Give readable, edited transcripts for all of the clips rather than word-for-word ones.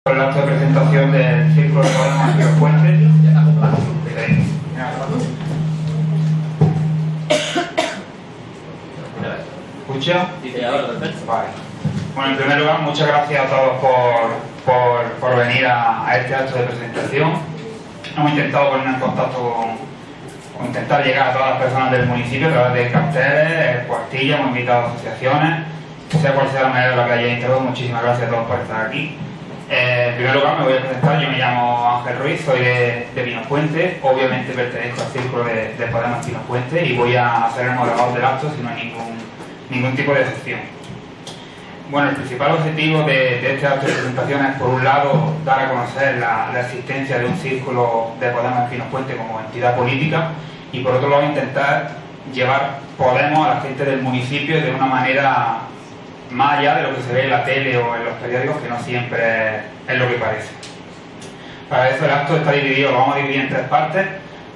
El acto de presentación del Círculo de Podemos y los Puentes. ¿Escucha? Sí, ahora perfecto. Vale. Bueno, en primer lugar, muchas gracias a todos por venir a este acto de presentación. Hemos intentado ponernos en contacto con intentar llegar a todas las personas del municipio a través de carteles, cuartillas, hemos invitado a asociaciones, sea cual sea la manera en la que hayáis entrado. Muchísimas gracias a todos por estar aquí. En primer lugar me voy a presentar, yo me llamo Ángel Ruiz, soy de Pinos Puente, obviamente pertenezco al círculo de Podemos Pinos Puente y voy a ser el moderador del acto si no hay ningún tipo de excepción. Bueno, el principal objetivo de este acto de presentación es, por un lado, dar a conocer la existencia de un círculo de Podemos Pinos Puente como entidad política y, por otro lado, intentar llevar Podemos a la gente del municipio de una manera más allá de lo que se ve en la tele o en los periódicos, que no siempre es lo que parece. Para eso el acto está dividido, lo vamos a dividir en tres partes.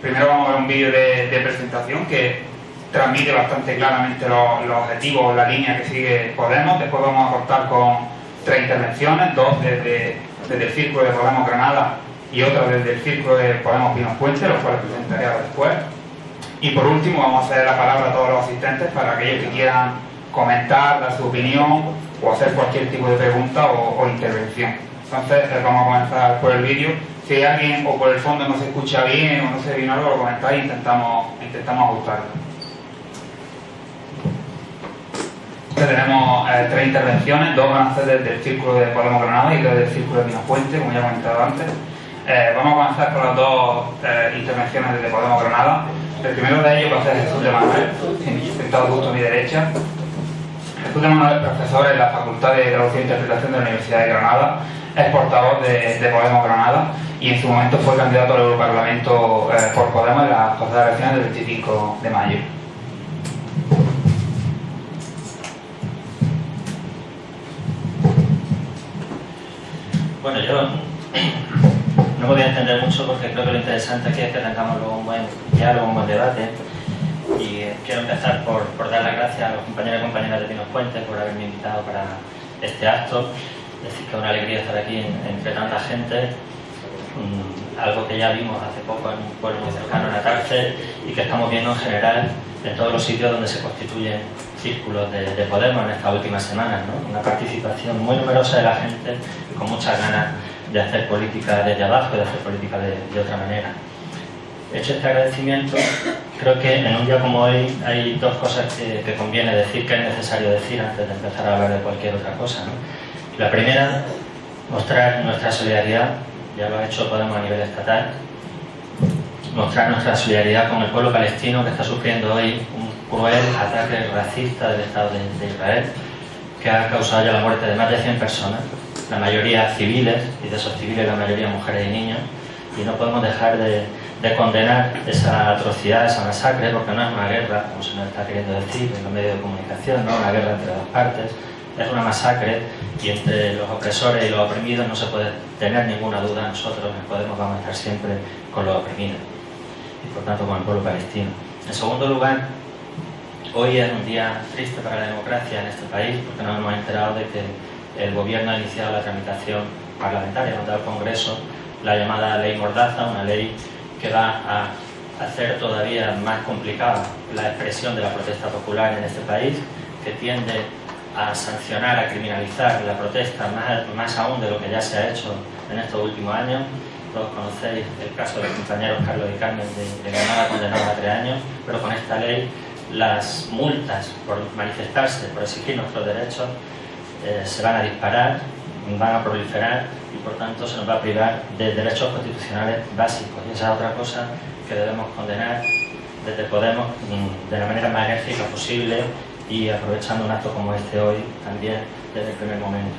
Primero vamos a ver un vídeo de presentación que transmite bastante claramente los objetivos, la línea que sigue Podemos. Después vamos a contar con 3 intervenciones, 2 desde el Círculo de Podemos Granada y otra desde el Círculo de Podemos Pinos Puente, los cuales presentaré después. Y por último vamos a hacer la palabra a todos los asistentes para aquellos que quieran comentar, dar su opinión o hacer cualquier tipo de pregunta o intervención. Entonces vamos a comenzar por el vídeo. Si hay alguien o por el fondo no se escucha bien o no se ve bien algo, lo comentáis e intentamos ajustarlo. Tenemos 3 intervenciones, 2 van a ser desde el Círculo de Podemos Granada y 2 desde el Círculo de Pinos Puente, como ya he comentado antes. Vamos a comenzar con las 2 intervenciones desde Podemos Granada. El primero de ellos va a ser Jesús de Manuel, sentado justo a mi derecha. Jesús de Manuel es profesor en la Facultad de Traducción e Interpretación de la Universidad de Granada, es portavoz de Podemos Granada y en su momento fue candidato al Europarlamento por Podemos en las pasadas elecciones del 25 de mayo. Bueno, yo no me voy a entender mucho porque creo que lo interesante aquí es que tengamos luego un buen diálogo, un buen debate. Y quiero empezar por dar las gracias a los compañeros y compañeras de Pinos Puente por haberme invitado para este acto. Decir que es una alegría estar aquí entre tanta gente, algo que ya vimos hace poco en un pueblo muy cercano, en Atarce, y que estamos viendo en general en todos los sitios donde se constituyen círculos de Podemos en estas últimas semanas, ¿no? Una participación muy numerosa de la gente y con muchas ganas de hacer política desde abajo y de hacer política de otra manera. Hecho este agradecimiento, creo que en un día como hoy hay 2 cosas que conviene decir, que es necesario decir antes de empezar a hablar de cualquier otra cosa, ¿no? La primera, mostrar nuestra solidaridad, ya lo ha hecho Podemos a nivel estatal, mostrar nuestra solidaridad con el pueblo palestino que está sufriendo hoy un cruel ataque racista del Estado de Israel, que ha causado ya la muerte de más de 100 personas, la mayoría civiles, y de esos civiles la mayoría mujeres y niños, y no podemos dejar de condenar esa atrocidad, esa masacre, porque no es una guerra, como se nos está queriendo decir en los medios de comunicación, no es una guerra entre 2 partes, es una masacre y entre los opresores y los oprimidos no se puede tener ninguna duda. Nosotros en Podemos vamos a estar siempre con los oprimidos y por tanto con el pueblo palestino. En segundo lugar, hoy es un día triste para la democracia en este país porque nos hemos enterado de que el gobierno ha iniciado la tramitación parlamentaria ante el Congreso, la llamada ley Mordaza, una ley que va a hacer todavía más complicada la expresión de la protesta popular en este país, que tiende a sancionar, a criminalizar la protesta más aún de lo que ya se ha hecho en estos últimos años. Todos conocéis el caso de los compañeros Carlos y Carmen de Granada, condenados a 3 años, pero con esta ley las multas por manifestarse, por exigir nuestros derechos, se van a disparar, van a proliferar y por tanto se nos va a privar de derechos constitucionales básicos. Y esa es otra cosa que debemos condenar desde Podemos de la manera más enérgica posible y aprovechando un acto como este hoy también desde el primer momento.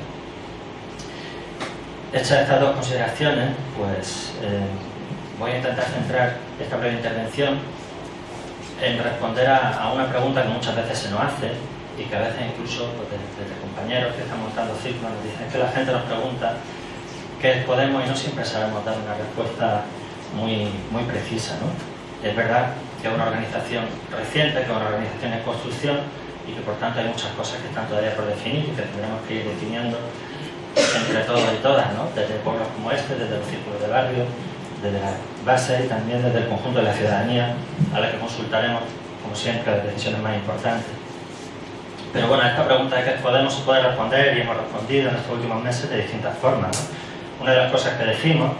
Hechas estas 2 consideraciones, pues voy a intentar centrar esta breve intervención en responder a una pregunta que muchas veces se nos hace y que a veces incluso pues, desde compañeros que están montando círculos nos dicen que la gente nos pregunta qué es Podemos y no siempre sabemos dar una respuesta muy precisa, ¿no? Es verdad que es una organización reciente, que es una organización en construcción y que por tanto hay muchas cosas que están todavía por definir y que tendremos que ir definiendo entre todos y todas, ¿no? Desde pueblos como este, desde los círculos de barrio, desde la base y también desde el conjunto de la ciudadanía, a la que consultaremos, como siempre, las decisiones más importantes. Pero bueno, a esta pregunta de qué Podemos se puede responder, y hemos respondido en estos últimos meses de distintas formas, ¿no? Una de las cosas que decimos,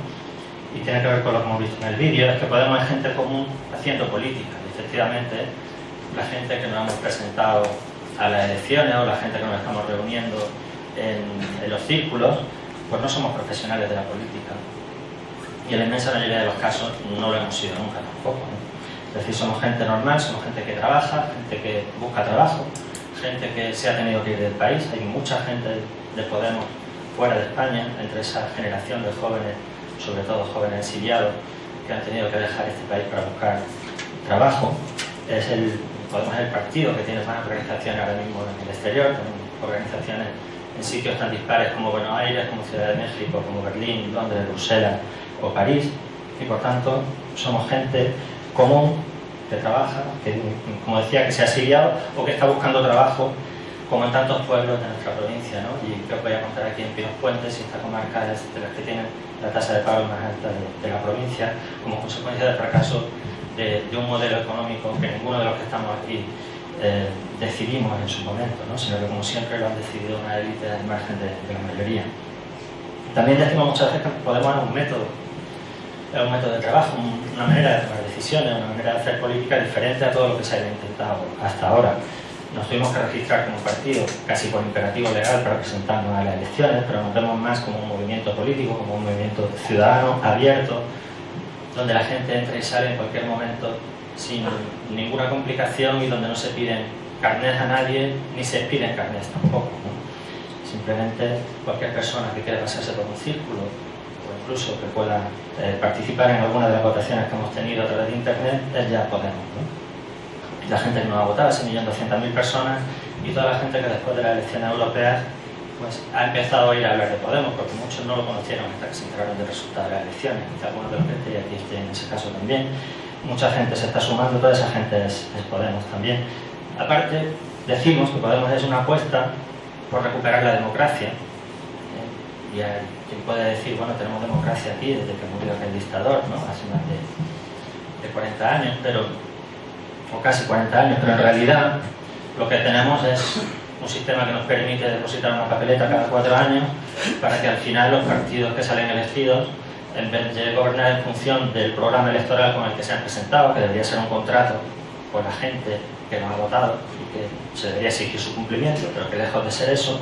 y tiene que ver con lo que hemos visto en el vídeo, es que Podemos es gente común haciendo política. Y efectivamente, la gente que nos hemos presentado a las elecciones o la gente que nos estamos reuniendo en los círculos, pues no somos profesionales de la política. Y en la inmensa mayoría de los casos no lo hemos sido nunca tampoco, ¿no? Es decir, somos gente normal, somos gente que trabaja, gente que busca trabajo, gente que se ha tenido que ir del país. Hay mucha gente de Podemos fuera de España, entre esa generación de jóvenes, sobre todo jóvenes exiliados, que han tenido que dejar este país para buscar trabajo. Podemos es el partido que tiene más organizaciones ahora mismo en el exterior, con organizaciones en sitios tan dispares como Buenos Aires, como Ciudad de México, como Berlín, Londres, Bruselas o París, y por tanto somos gente común que trabaja, que, como decía, que se ha exiliado o que está buscando trabajo, como en tantos pueblos de nuestra provincia, ¿no? Y que os voy a contar aquí en Pinos Puentes, y esta comarca es de las que tienen la tasa de paro más alta de la provincia, como consecuencia del fracaso de un modelo económico que ninguno de los que estamos aquí decidimos en su momento, ¿no? Sino que, como siempre, lo han decidido una élite al margen de la mayoría. También decimos muchas veces que Podemos es un método de trabajo, una manera de tomar decisiones, una manera de hacer política diferente a todo lo que se haya intentado hasta ahora. Nos tuvimos que registrar como partido casi por imperativo legal para presentarnos a las elecciones, pero nos vemos más como un movimiento político, como un movimiento ciudadano, abierto, donde la gente entra y sale en cualquier momento sin ninguna complicación y donde no se piden carnets a nadie, ni se piden carnets tampoco, ¿no? Simplemente cualquier persona que quiera pasarse por un círculo o incluso que pueda participar en alguna de las votaciones que hemos tenido a través de internet, es ya Podemos, ¿no? La gente que nos ha votado, 1.200.000 personas, y toda la gente que después de las elecciones europeas pues ha empezado a ir a hablar de Podemos, porque muchos no lo conocieron hasta que se enteraron del resultado de las elecciones, y algunos de los que estoy aquí estoy en ese caso también. Mucha gente se está sumando, toda esa gente es Podemos también. Aparte, decimos que Podemos es una apuesta por recuperar la democracia. Y hay quien puede decir, bueno, tenemos democracia aquí desde que murió aquel dictador, ¿no? Hace más de 40 años, o casi 40 años, pero en realidad lo que tenemos es un sistema que nos permite depositar una papeleta cada 4 años para que al final los partidos que salen elegidos, en vez de gobernar en función del programa electoral con el que se han presentado, que debería ser un contrato con la gente que nos ha votado y que se debería exigir su cumplimiento, pero que lejos de ser eso,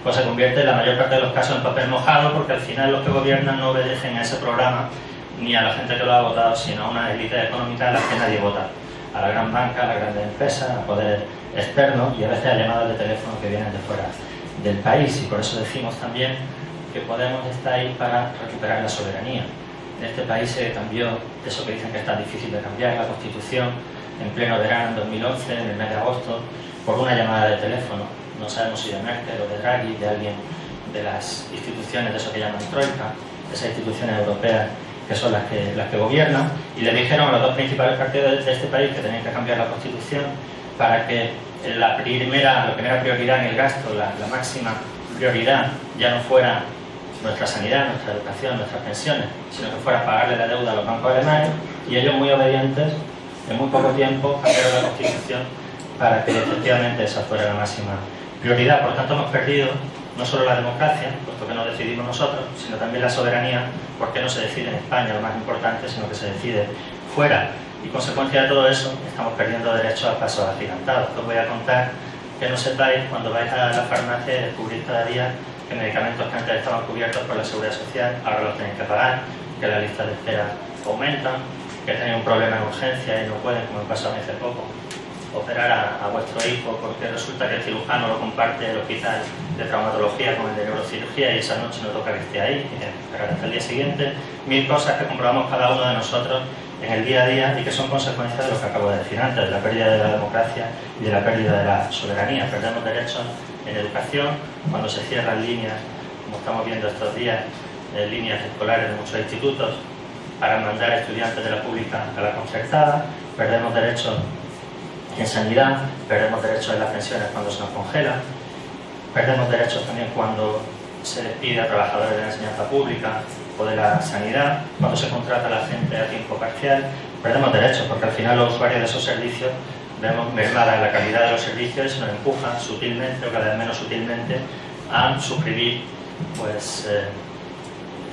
pues se convierte en la mayor parte de los casos en papel mojado, porque al final los que gobiernan no obedecen a ese programa ni a la gente que lo ha votado, sino a una élite económica a la que nadie vota, a la gran banca, a la grandes empresas, a poder externo y a veces a llamadas de teléfono que vienen de fuera del país. Y por eso decimos también que Podemos está ahí para recuperar la soberanía. En este país se cambió eso que dicen que es tan difícil de cambiar, la Constitución, en pleno verano en 2011, en el mes de agosto, por una llamada de teléfono. No sabemos si de Merkel o de Draghi, de alguien de las instituciones de eso que llaman Troika, esas instituciones europeas que son las que gobiernan, y le dijeron a los dos principales partidos de este país que tenían que cambiar la Constitución para que la primera prioridad en el gasto, la máxima prioridad, ya no fuera nuestra sanidad, nuestra educación, nuestras pensiones, sino que fuera pagarle la deuda a los bancos alemanes, y ellos, muy obedientes, en muy poco tiempo cambiaron la Constitución para que efectivamente esa fuera la máxima prioridad. Por tanto, hemos perdido no solo la democracia, puesto que no decidimos nosotros, sino también la soberanía, porque no se decide en España, lo más importante, sino que se decide fuera. Y consecuencia de todo eso, estamos perdiendo derechos a pasos agigantados. Os voy a contar que no sepáis, cuando vais a la farmacia, y descubrís cada día que medicamentos que antes estaban cubiertos por la Seguridad Social ahora los tenéis que pagar, que las listas de espera aumentan, que tenéis un problema en urgencia y no pueden, como me pasó a mí hace poco, operar a vuestro hijo porque resulta que el cirujano lo comparte el hospital de traumatología con el de neurocirugía y esa noche no toca que esté ahí, y esperar hasta el día siguiente. 1000 cosas que comprobamos cada uno de nosotros en el día a día y que son consecuencias de lo que acabo de decir antes, de la pérdida de la democracia y de la pérdida de la soberanía. Perdemos derechos en educación cuando se cierran líneas, como estamos viendo estos días, líneas escolares de muchos institutos para mandar a estudiantes de la pública a la concertada. Perdemos derechos en sanidad, perdemos derechos en las pensiones cuando se nos congelan, perdemos derechos también cuando se despide a trabajadores de la enseñanza pública o de la sanidad, cuando se contrata a la gente a tiempo parcial, perdemos derechos, porque al final los usuarios de esos servicios vemos mermada la calidad de los servicios y se nos empuja sutilmente o cada vez menos sutilmente a suscribir pues,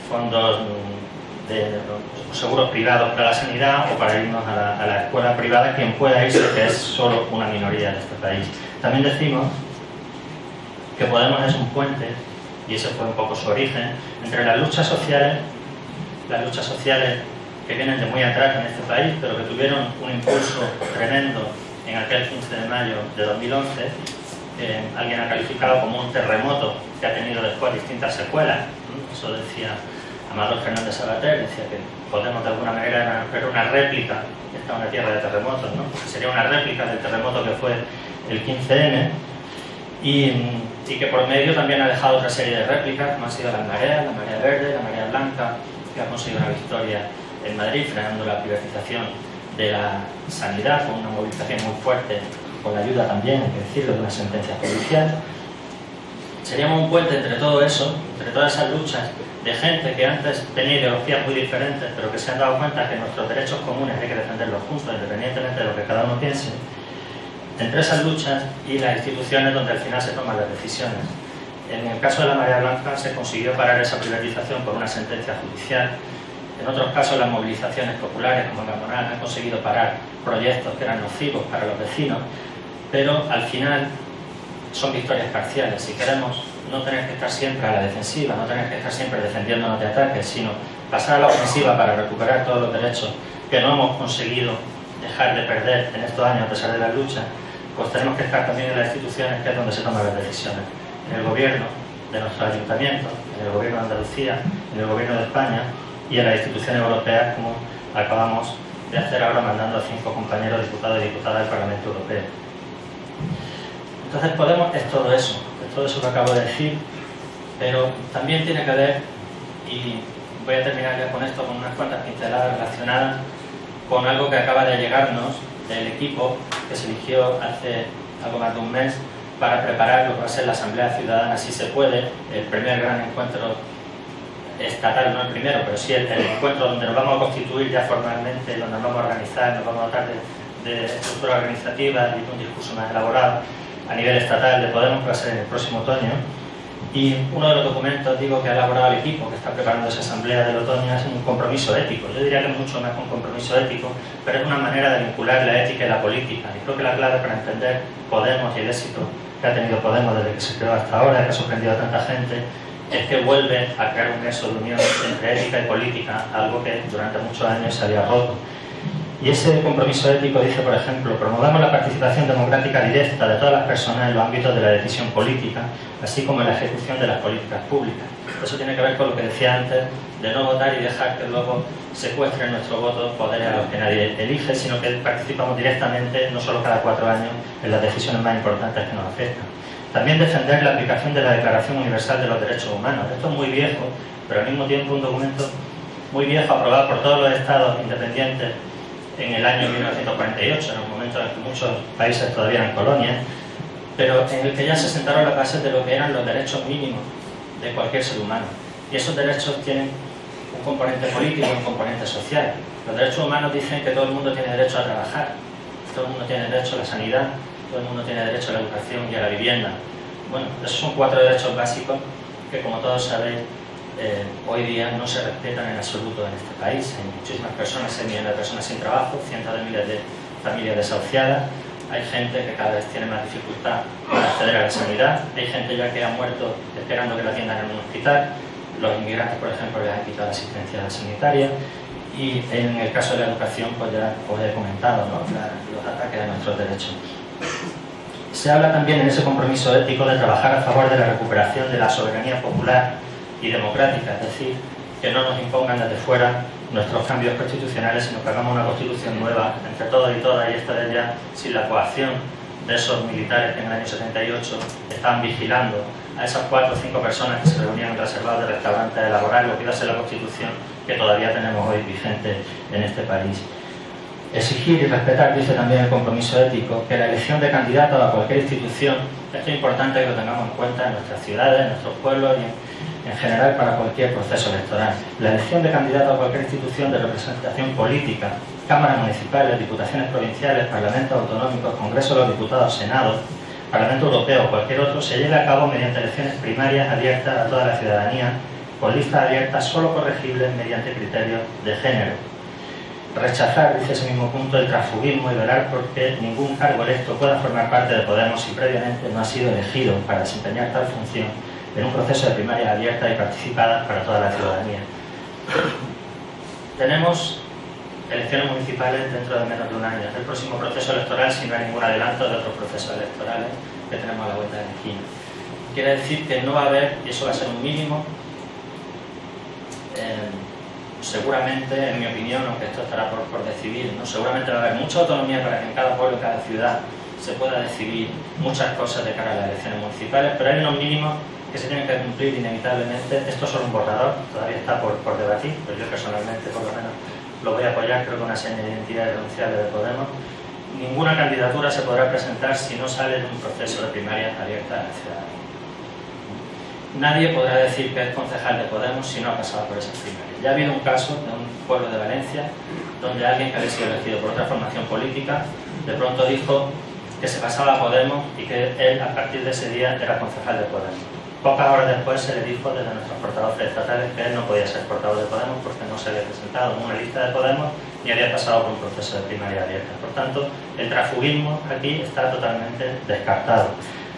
fondos de seguros privados para la sanidad o para irnos a la escuela privada, quien pueda irse, que es solo una minoría de este país. También decimos que Podemos es un puente, y ese fue un poco su origen, entre las luchas sociales que vienen de muy atrás en este país, pero que tuvieron un impulso tremendo en aquel 15 de mayo de 2011, alguien ha calificado como un terremoto que ha tenido después distintas secuelas. Eso decía Amador Fernández Sabater, decía que Podemos de alguna manera era una réplica, esta es una tierra de terremotos, ¿no? Sería una réplica del terremoto que fue el 15M, y que por medio también ha dejado otra serie de réplicas, como han sido la marea verde, la marea blanca, que ha conseguido una victoria en Madrid, frenando la privatización de la sanidad, con una movilización muy fuerte, con la ayuda también, hay que decirlo, de una sentencia judicial. Seríamos un puente entre todo eso, entre todas esas luchas de gente que antes tenía ideologías muy diferentes, pero que se han dado cuenta que nuestros derechos comunes hay que defenderlos juntos, independientemente de lo que cada uno piense, entre esas luchas y las instituciones donde al final se toman las decisiones. En el caso de la marea blanca se consiguió parar esa privatización por una sentencia judicial. En otros casos las movilizaciones populares como la Monal han conseguido parar proyectos que eran nocivos para los vecinos, pero al final son victorias parciales. Si queremos no tener que estar siempre a la defensiva, no tener que estar siempre defendiéndonos de ataques, sino pasar a la ofensiva para recuperar todos los derechos que no hemos conseguido dejar de perder en estos años a pesar de las luchas, pues tenemos que estar también en las instituciones, que es donde se toman las decisiones. En el gobierno de nuestros ayuntamientos, en el gobierno de Andalucía, en el gobierno de España y en las instituciones europeas, como acabamos de hacer ahora mandando a 5 compañeros diputados y diputadas del Parlamento Europeo. Entonces Podemos es todo eso que acabo de decir, pero también tiene que ver, y voy a terminar ya con esto, con unas cuantas pinceladas relacionadas con algo que acaba de llegarnos del equipo que se eligió hace algo más de un mes para preparar lo que va a ser la Asamblea Ciudadana Si Se Puede, el primer gran encuentro estatal, no el primero, pero sí el encuentro donde nos vamos a constituir ya formalmente, donde nos vamos a organizar, nos vamos a dotar de estructura organizativa y de un discurso más elaborado a nivel estatal de Podemos, que va a ser en el próximo otoño. Y uno de los documentos, digo, que ha elaborado el equipo que está preparando esa asamblea del otoño es un compromiso ético. Yo diría que es mucho más que un compromiso ético, pero es una manera de vincular la ética y la política. Y creo que la clave para entender Podemos y el éxito que ha tenido Podemos desde que se creó hasta ahora, que ha sorprendido a tanta gente, es que vuelve a crear un nexo de unión entre ética y política, algo que durante muchos años se había roto. Y ese compromiso ético dice, por ejemplo, promovamos la participación democrática directa de todas las personas en los ámbitos de la decisión política, así como en la ejecución de las políticas públicas. Eso tiene que ver con lo que decía antes, de no votar y dejar que luego secuestren nuestro voto poderes a los que nadie elige, sino que participamos directamente, no solo cada 4 años, en las decisiones más importantes que nos afectan. También defender la aplicación de la Declaración Universal de los Derechos Humanos. Esto es muy viejo, pero al mismo tiempo un documento muy viejo, aprobado por todos los estados independientes en el año 1948, en un momento en el que muchos países todavía eran colonias, pero en el que ya se sentaron las bases de lo que eran los derechos mínimos de cualquier ser humano. Y esos derechos tienen un componente político y un componente social. Los derechos humanos dicen que todo el mundo tiene derecho a trabajar, todo el mundo tiene derecho a la sanidad, todo el mundo tiene derecho a la educación y a la vivienda. Bueno, esos son 4 derechos básicos que, como todos sabéis, hoy día no se respetan en absoluto en este país. Hay muchísimas personas, hay millones de personas sin trabajo, cientos de miles de familias desahuciadas, hay gente que cada vez tiene más dificultad para acceder a la sanidad, hay gente ya que ha muerto esperando que la atiendan en un hospital, los inmigrantes, por ejemplo, les han quitado la asistencia sanitaria, y en el caso de la educación, pues ya os he comentado, ¿no?, los ataques a nuestros derechos. Se habla también en ese compromiso ético de trabajar a favor de la recuperación de la soberanía popular y democrática, es decir, que no nos impongan desde fuera nuestros cambios constitucionales, sino que hagamos una constitución nueva entre todos y todas, y esta vez ya sin la coacción de esos militares que en el año 78 estaban vigilando a esas 4 o 5 personas que se reunían en reservados de restaurantes a elaborar lo que iba a ser la constitución que todavía tenemos hoy vigente en este país. Exigir y respetar, dice también el compromiso ético, que la elección de candidatos a cualquier institución Esto es importante que lo tengamos en cuenta en nuestras ciudades, en nuestros pueblos y en general para cualquier proceso electoral. La elección de candidatos a cualquier institución de representación política, cámaras municipales, diputaciones provinciales, parlamentos autonómicos, Congreso de los Diputados, Senado, Parlamento Europeo o cualquier otro, se lleva a cabo mediante elecciones primarias abiertas a toda la ciudadanía, con listas abiertas solo corregibles mediante criterios de género. Rechazar, dice ese mismo punto, el transfugismo y velar porque ningún cargo electo pueda formar parte de Podemos si previamente no ha sido elegido para desempeñar tal función en un proceso de primarias abiertas y participadas para toda la ciudadanía. Tenemos elecciones municipales dentro de menos de un año. Es el próximo proceso electoral si no hay ningún adelanto de otros procesos electorales que tenemos a la vuelta de la esquina. Quiere decir que no va a haber, y eso va a ser un mínimo, seguramente, en mi opinión, aunque esto estará por decidir, ¿no? Seguramente va a haber mucha autonomía para que en cada pueblo, en cada ciudad, se pueda decidir muchas cosas de cara a las elecciones municipales, pero hay unos mínimos que se tienen que cumplir inevitablemente. Esto es solo un borrador, todavía está por debatir, pero yo personalmente, por lo menos, lo voy a apoyar, creo que una seña de identidad irrenunciable de Podemos. Ninguna candidatura se podrá presentar si no sale de un proceso de primarias abiertas a la ciudadanía. Nadie podrá decir que es concejal de Podemos si no ha pasado por esas primarias. Ya ha habido un caso de un pueblo de Valencia donde alguien que había sido elegido por otra formación política de pronto dijo que se pasaba a Podemos y que él a partir de ese día era concejal de Podemos. Pocas horas después se le dijo desde nuestros portavoces estatales que él no podía ser portavoz de Podemos porque no se había presentado en una lista de Podemos ni había pasado por un proceso de primaria abierta. Por tanto, el transfugismo aquí está totalmente descartado.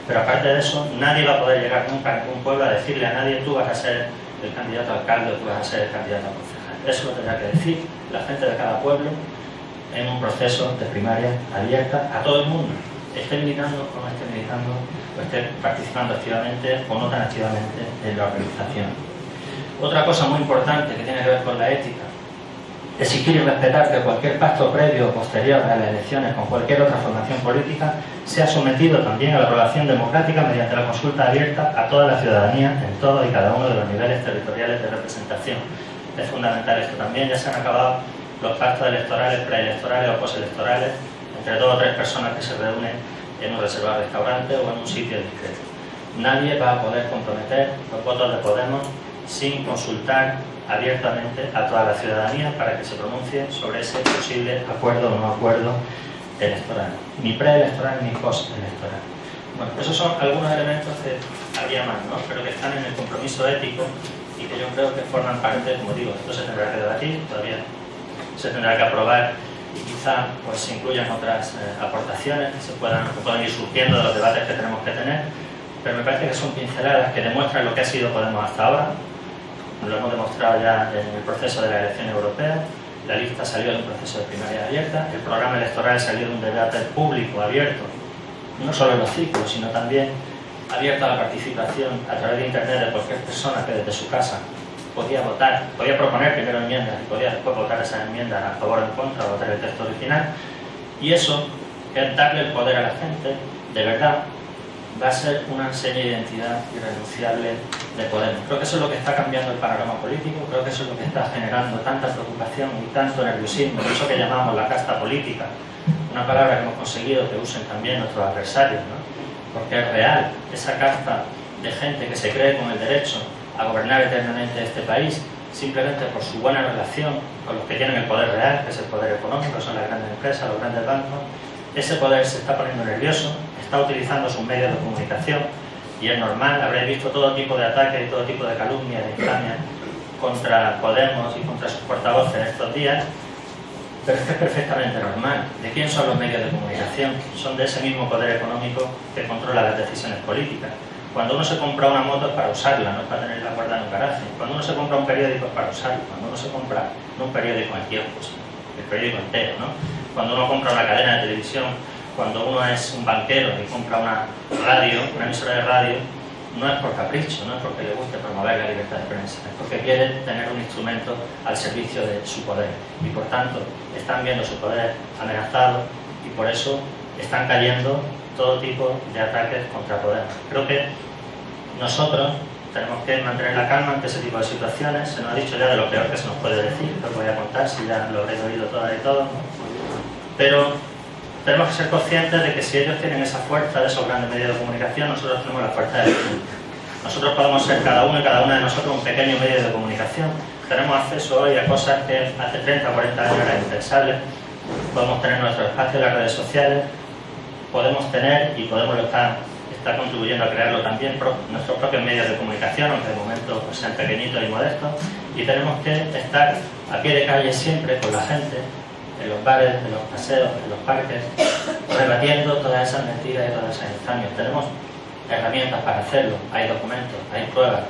Pero aparte de eso, nadie va a poder llegar nunca a ningún pueblo a decirle a nadie tú vas a ser el candidato a alcalde o tú vas a ser el candidato a concejal. Eso lo tendrá que decir la gente de cada pueblo en un proceso de primaria abierta a todo el mundo. Esté militando o no esté militando, o esté participando activamente o no tan activamente en la organización. Otra cosa muy importante que tiene que ver con la ética: exigir y respetar que cualquier pacto previo o posterior a las elecciones con cualquier otra formación política sea sometido también a la aprobación democrática mediante la consulta abierta a toda la ciudadanía en todos y cada uno de los niveles territoriales de representación. Es fundamental esto también. Ya se han acabado los pactos electorales, preelectorales o postelectorales entre 2 o 3 personas que se reúnen en un reservado restaurante o en un sitio discreto. Nadie va a poder comprometer los votos de Podemos sin consultar abiertamente a toda la ciudadanía para que se pronuncie sobre ese posible acuerdo o no acuerdo electoral, ni preelectoral ni postelectoral. Bueno, esos son algunos elementos que había más, ¿no? Pero que están en el compromiso ético y que yo creo que forman parte, como digo, esto se tendrá que debatir, todavía se tendrá que aprobar y quizá pues se incluyan otras aportaciones que puedan ir surgiendo de los debates que tenemos que tener, pero me parece que son pinceladas que demuestran lo que ha sido Podemos hasta ahora. Lo hemos demostrado ya en el proceso de la elección europea. La lista salió de un proceso de primaria abierta, el programa electoral salió de un debate público abierto, no solo en los ciclos, sino también abierto a la participación a través de internet de cualquier persona que desde su casa podía votar, podía proponer primero enmiendas y podía después votar esas enmiendas a favor o en contra, o votar el texto original. Y eso, que es darle el poder a la gente, de verdad, va a ser una seña de identidad irrenunciable de Podemos. Creo que eso es lo que está cambiando el panorama político, creo que eso es lo que está generando tanta preocupación y tanto nerviosismo, eso que llamamos la casta política, una palabra que hemos conseguido que usen también nuestros adversarios, ¿no? Porque es real, esa casta de gente que se cree con el derecho a gobernar eternamente este país, simplemente por su buena relación con los que tienen el poder real, que es el poder económico, son las grandes empresas, los grandes bancos. Ese poder se está poniendo nervioso, está utilizando sus medios de comunicación y es normal. Habréis visto todo tipo de ataques y todo tipo de calumnias e infamias contra Podemos y contra sus portavoces estos días, pero es que es perfectamente normal. ¿De quién son los medios de comunicación? Son de ese mismo poder económico que controla las decisiones políticas. Cuando uno se compra una moto es para usarla, no es para tenerla guardada en un garaje. Cuando uno se compra un periódico es para usarlo. Cuando uno se compra no un periódico en kioscos, el periódico entero, ¿no? Cuando uno compra una cadena de televisión, cuando uno es un banquero y compra una radio, una emisora de radio, no es por capricho, no es porque le guste promover la libertad de prensa, es porque quiere tener un instrumento al servicio de su poder y por tanto están viendo su poder amenazado y por eso están cayendo todo tipo de ataques contra Podemos. Creo que nosotros tenemos que mantener la calma ante ese tipo de situaciones. Se nos ha dicho ya de lo peor que se nos puede decir, que os voy a contar si ya lo habréis oído todas y todos, ¿no? Pero tenemos que ser conscientes de que si ellos tienen esa fuerza de esos grandes medios de comunicación, nosotros tenemos la fuerza de ellos. Nosotros podemos ser cada uno y cada una de nosotros un pequeño medio de comunicación. Tenemos acceso hoy a cosas que hace 30 o 40 años eran impensables. Podemos tener nuestro espacio en las redes sociales, podemos tener y podemos estar contribuyendo a crearlo también nuestros propios medios de comunicación, aunque de momento pues, sean pequeñitos y modestos, y tenemos que estar a pie de calle siempre con la gente, en los bares, en los paseos, en los parques, rebatiendo todas esas mentiras y todas esas infamias. Tenemos herramientas para hacerlo, hay documentos, hay pruebas,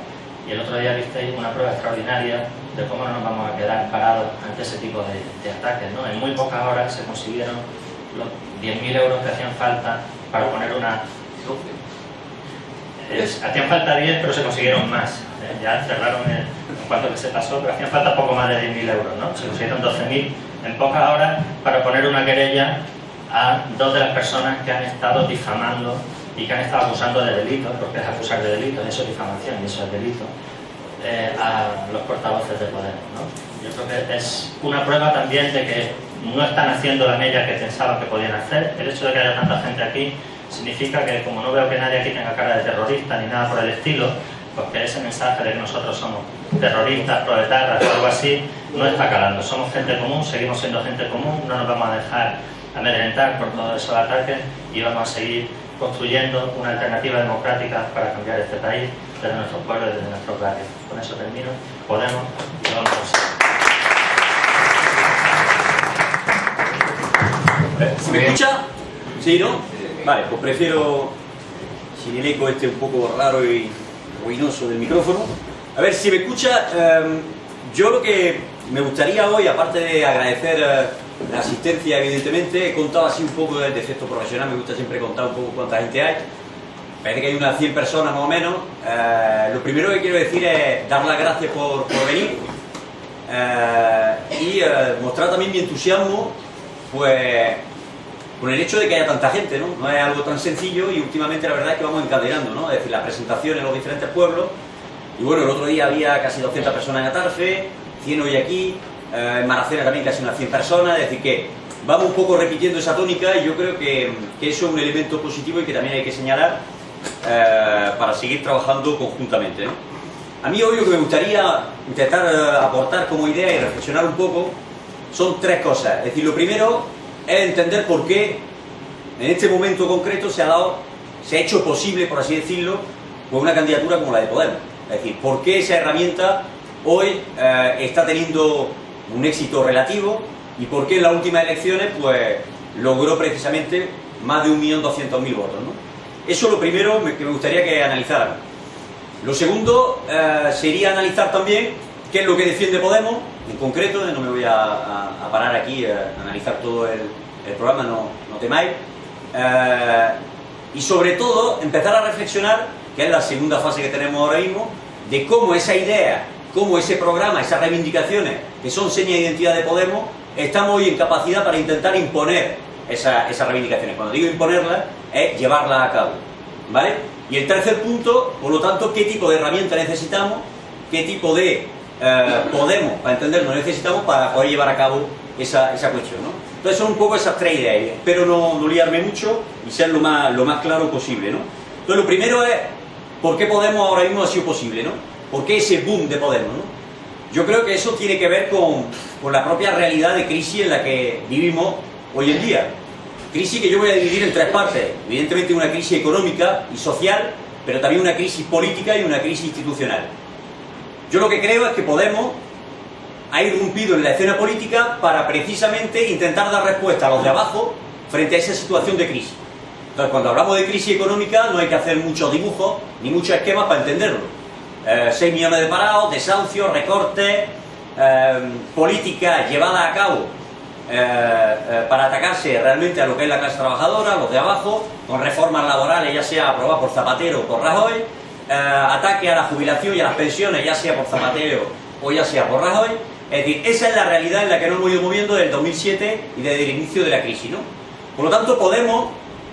y el otro día visteis una prueba extraordinaria de cómo no nos vamos a quedar parados ante ese tipo de ataques, ¿no? En muy pocas horas se consiguieron los 10.000 euros que hacían falta para poner una... hacían falta 10, pero se consiguieron más. Ya cerraron en cuanto que se pasó, pero hacían falta poco más de 10.000 euros, ¿no? Se consiguieron 12.000 en pocas horas para poner una querella a 2 de las personas que han estado difamando y que han estado acusando de delitos, porque es acusar de delitos, eso es difamación y eso es delito, a los portavoces de Podemos, ¿no? Yo creo que es una prueba también de que no están haciendo la mella que pensaban que podían hacer. El hecho de que haya tanta gente aquí significa que, como no veo que nadie aquí tenga cara de terrorista ni nada por el estilo, porque ese mensaje de que nosotros somos terroristas, proletarras o algo así, no está calando. Somos gente común, seguimos siendo gente común, no nos vamos a dejar amedrentar por todos esos ataques y vamos a seguir construyendo una alternativa democrática para cambiar este país desde nuestros pueblos y desde nuestros barrios. Con eso termino. Podemos y vamos a... ¿Se me escucha? ¿Sí, no? Vale, pues prefiero, sin el eco este un poco raro y ruinoso del micrófono. A ver, si me escucha, yo lo que me gustaría hoy, aparte de agradecer la asistencia, evidentemente, he contado así un poco del defecto profesional, me gusta siempre contar un poco cuánta gente hay. Parece que hay unas 100 personas más o menos. Lo primero que quiero decir es dar las gracias por venir y mostrar también mi entusiasmo, pues, con el hecho de que haya tanta gente, ¿no? No es algo tan sencillo y últimamente la verdad es que vamos encadenando, ¿no? Es decir, la presentación en los diferentes pueblos. Y bueno, el otro día había casi 200 personas en Atarfe, 100 hoy aquí, en Maracena también casi unas 100 personas, es decir que vamos un poco repitiendo esa tónica y yo creo que eso es un elemento positivo y que también hay que señalar para seguir trabajando conjuntamente, ¿no? A mí hoy lo que me gustaría intentar aportar como idea y reflexionar un poco son 3 cosas. Es decir, lo primero es entender por qué en este momento concreto se ha hecho posible, por así decirlo, pues una candidatura como la de Podemos. Es decir, por qué esa herramienta hoy está teniendo un éxito relativo y por qué en las últimas elecciones pues logró precisamente más de 1.200.000 votos, ¿no? Eso es lo primero que me gustaría que analizaran. Lo segundo sería analizar también qué es lo que defiende Podemos, en concreto, no me voy a parar aquí a analizar todo el programa, no temáis, y sobre todo empezar a reflexionar, que es la segunda fase que tenemos ahora mismo, de cómo esa idea, cómo ese programa, esas reivindicaciones que son seña de identidad de Podemos, estamos hoy en capacidad para intentar imponer esas reivindicaciones. Cuando digo imponerlas, es llevarlas a cabo, ¿vale? Y el tercer punto, por lo tanto, ¿qué tipo de herramienta necesitamos? ¿Qué tipo de Podemos, para entendernos, necesitamos para poder llevar a cabo esa cuestión, ¿no? Entonces son un poco esas 3 ideas. Espero no liarme mucho y ser lo más claro posible, ¿no? Entonces lo primero es ¿por qué Podemos ahora mismo ha sido posible, ¿no? ¿Por qué ese boom de Podemos, ¿no? Yo creo que eso tiene que ver con la propia realidad de crisis en la que vivimos hoy en día. Crisis que yo voy a dividir en 3 partes. Evidentemente una crisis económica y social, pero también una crisis política y una crisis institucional. Yo lo que creo es que Podemos ha irrumpido en la escena política para precisamente intentar dar respuesta a los de abajo frente a esa situación de crisis. Entonces, cuando hablamos de crisis económica no hay que hacer muchos dibujos ni muchos esquemas para entenderlo. 6 millones de parados, desahucios, recortes, políticas llevadas a cabo para atacarse realmente a lo que es la clase trabajadora, a los de abajo, con reformas laborales, ya sea aprobadas por Zapatero o por Rajoy, ataque a la jubilación y a las pensiones, ya sea por Zapatero o ya sea por Rajoy. Es decir, esa es la realidad en la que nos hemos ido moviendo desde el 2007 y desde el inicio de la crisis, ¿no? Por lo tanto, Podemos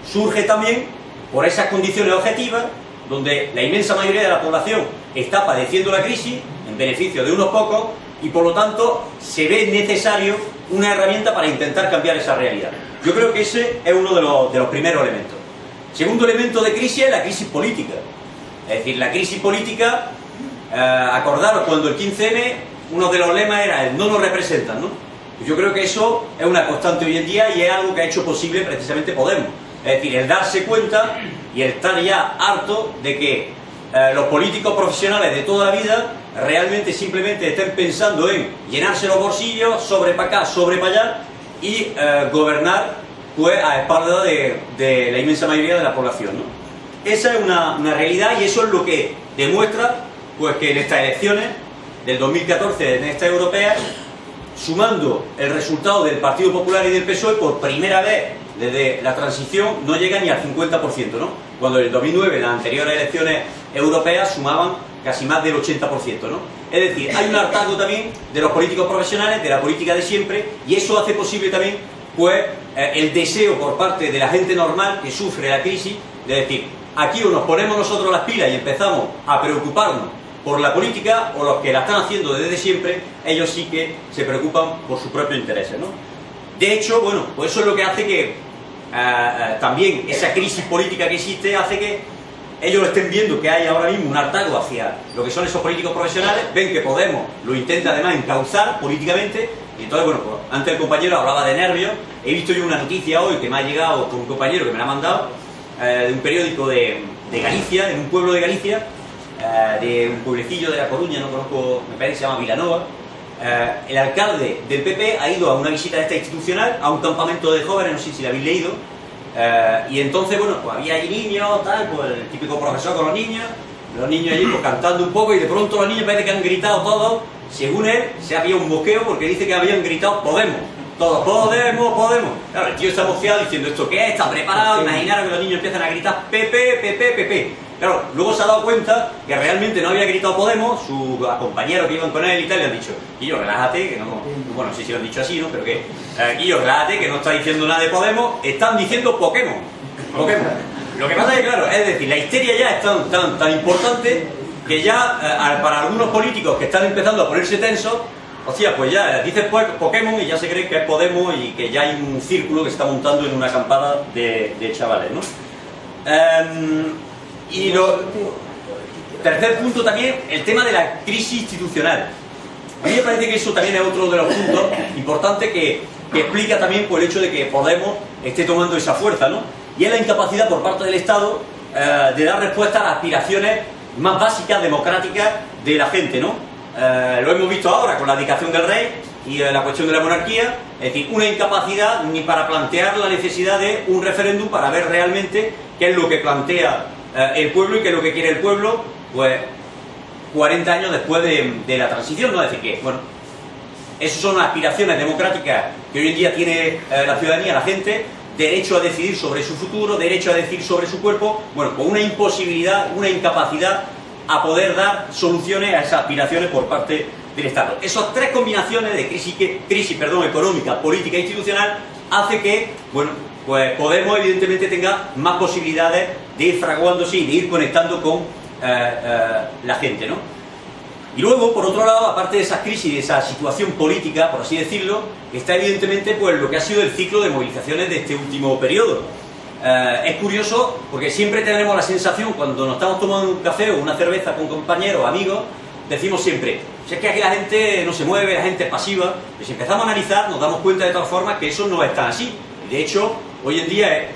surge también por esas condiciones objetivas, donde la inmensa mayoría de la población está padeciendo la crisis en beneficio de unos pocos y por lo tanto se ve necesario una herramienta para intentar cambiar esa realidad. Yo creo que ese es uno de los primeros elementos. Segundo elemento de crisis es la crisis política. Es decir, la crisis política, acordaros cuando el 15M, uno de los lemas era el no nos representan, ¿no? Yo creo que eso es una constante hoy en día y es algo que ha hecho posible precisamente Podemos. Es decir, el darse cuenta y el estar ya harto de que los políticos profesionales de toda la vida realmente simplemente estén pensando en llenarse los bolsillos, sobre para acá, sobre para allá y gobernar pues a espaldas de la inmensa mayoría de la población, ¿no? Esa es una realidad y eso es lo que demuestra pues que en estas elecciones del 2014, en estas europeas, sumando el resultado del Partido Popular y del PSOE, por primera vez desde la transición no llega ni al 50%, ¿no? Cuando en el 2009, en las anteriores elecciones europeas, sumaban casi más del 80%, ¿no? Es decir, hay un hartazgo también de los políticos profesionales, de la política de siempre, y eso hace posible también pues el deseo por parte de la gente normal que sufre la crisis de decir, aquí o nos ponemos nosotros las pilas y empezamos a preocuparnos por la política, o los que la están haciendo desde siempre, ellos sí que se preocupan por sus propios intereses, ¿no? De hecho, bueno, pues eso es lo que hace que también esa crisis política que existe hace que ellos estén viendo que hay ahora mismo un hartazgo hacia lo que son esos políticos profesionales, ven que Podemos lo intenta además encauzar políticamente, y entonces, bueno, pues antes el compañero hablaba de nervios, he visto yo una noticia hoy que me ha llegado con un compañero que me la ha mandado, de un periódico de Galicia, de un pueblo de Galicia, de un pueblecillo de La Coruña, no conozco, me parece que se llama Vilanova. El alcalde del PP ha ido a una visita de esta institucional, a un campamento de jóvenes, no sé si la habéis leído, y entonces, bueno, pues había ahí niños, tal, pues el típico profesor con los niños allí pues cantando un poco, y de pronto los niños parece que han gritado todos, según él, se había un moqueo porque dice que habían gritado Podemos. Todos, Podemos, Podemos. Claro, el tío está moqueado diciendo, ¿esto qué es? ¿Está preparado? Imaginaron que los niños empiezan a gritar PP, PP, PP. Claro, luego se ha dado cuenta que realmente no había gritado Podemos, sus compañeros que iban con él y tal le han dicho, Quillo, relájate, que no, bueno, no sé si lo han dicho así, ¿no? Pero que, Quillo, relájate, que no está diciendo nada de Podemos, están diciendo Pokémon. Pokémon. Lo que pasa es que, claro, es decir, la histeria ya es tan importante que ya, para algunos políticos que están empezando a ponerse tensos, hostia, pues ya dices Pokémon y ya se cree que es Podemos y que ya hay un círculo que se está montando en una acampada de chavales, ¿no? Y tercer punto también, el tema de la crisis institucional. A mí me parece que eso también es otro de los puntos importantes que explica también por el hecho de que Podemos esté tomando esa fuerza, ¿no? Y es la incapacidad por parte del Estado de dar respuesta a las aspiraciones más básicas, democráticas de la gente, ¿no? Lo hemos visto ahora con la abdicación del rey y la cuestión de la monarquía, es decir, una incapacidad ni para plantear la necesidad de un referéndum para ver realmente qué es lo que plantea el pueblo y qué es lo que quiere el pueblo, pues 40 años después de la transición, ¿no? Es decir, que, bueno, esas son aspiraciones democráticas que hoy en día tiene la ciudadanía, la gente, derecho a decidir sobre su futuro, derecho a decidir sobre su cuerpo, bueno, con una imposibilidad, una incapacidad a poder dar soluciones a esas aspiraciones por parte del Estado. Esas tres combinaciones de crisis económica, política e institucional hace que, bueno, pues Podemos evidentemente tenga más posibilidades de ir fraguándose y de ir conectando con la gente, ¿no? Y luego, por otro lado, aparte de esas crisis, de esa situación política, por así decirlo, está evidentemente pues lo que ha sido el ciclo de movilizaciones de este último periodo. Es curioso porque siempre tenemos la sensación, cuando nos estamos tomando un café o una cerveza con compañeros o amigos, decimos siempre, si es que aquí la gente no se mueve, la gente es pasiva, pero si empezamos a analizar nos damos cuenta de todas formas que eso no es tan así. De hecho, hoy en día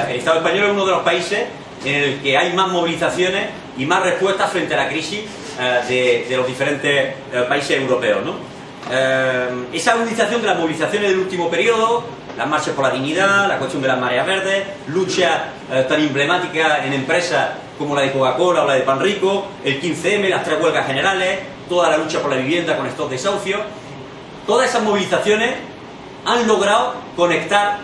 el Estado español es uno de los países en el que hay más movilizaciones y más respuestas frente a la crisis de los diferentes países europeos, ¿no? Esa agudización de las movilizaciones del último periodo, las marchas por la dignidad, la cuestión de las mareas verdes, luchas tan emblemáticas en empresas como la de Coca-Cola o la de Panrico, el 15M, las 3 huelgas generales, toda la lucha por la vivienda con estos desahucios, todas esas movilizaciones han logrado conectar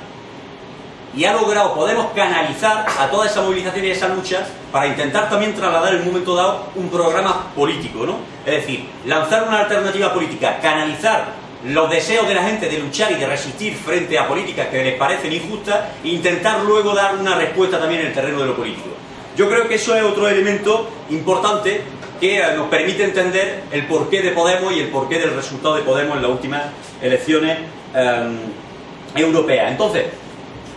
y ha logrado, Podemos canalizar a toda esa movilización y esas luchas para intentar también trasladar en un momento dado un programa político, ¿no? Es decir, lanzar una alternativa política, canalizar los deseos de la gente de luchar y de resistir frente a políticas que les parecen injustas e intentar luego dar una respuesta también en el terreno de lo político. Yo creo que eso es otro elemento importante que nos permite entender el porqué de Podemos y el porqué del resultado de Podemos en las últimas elecciones europeas. Entonces,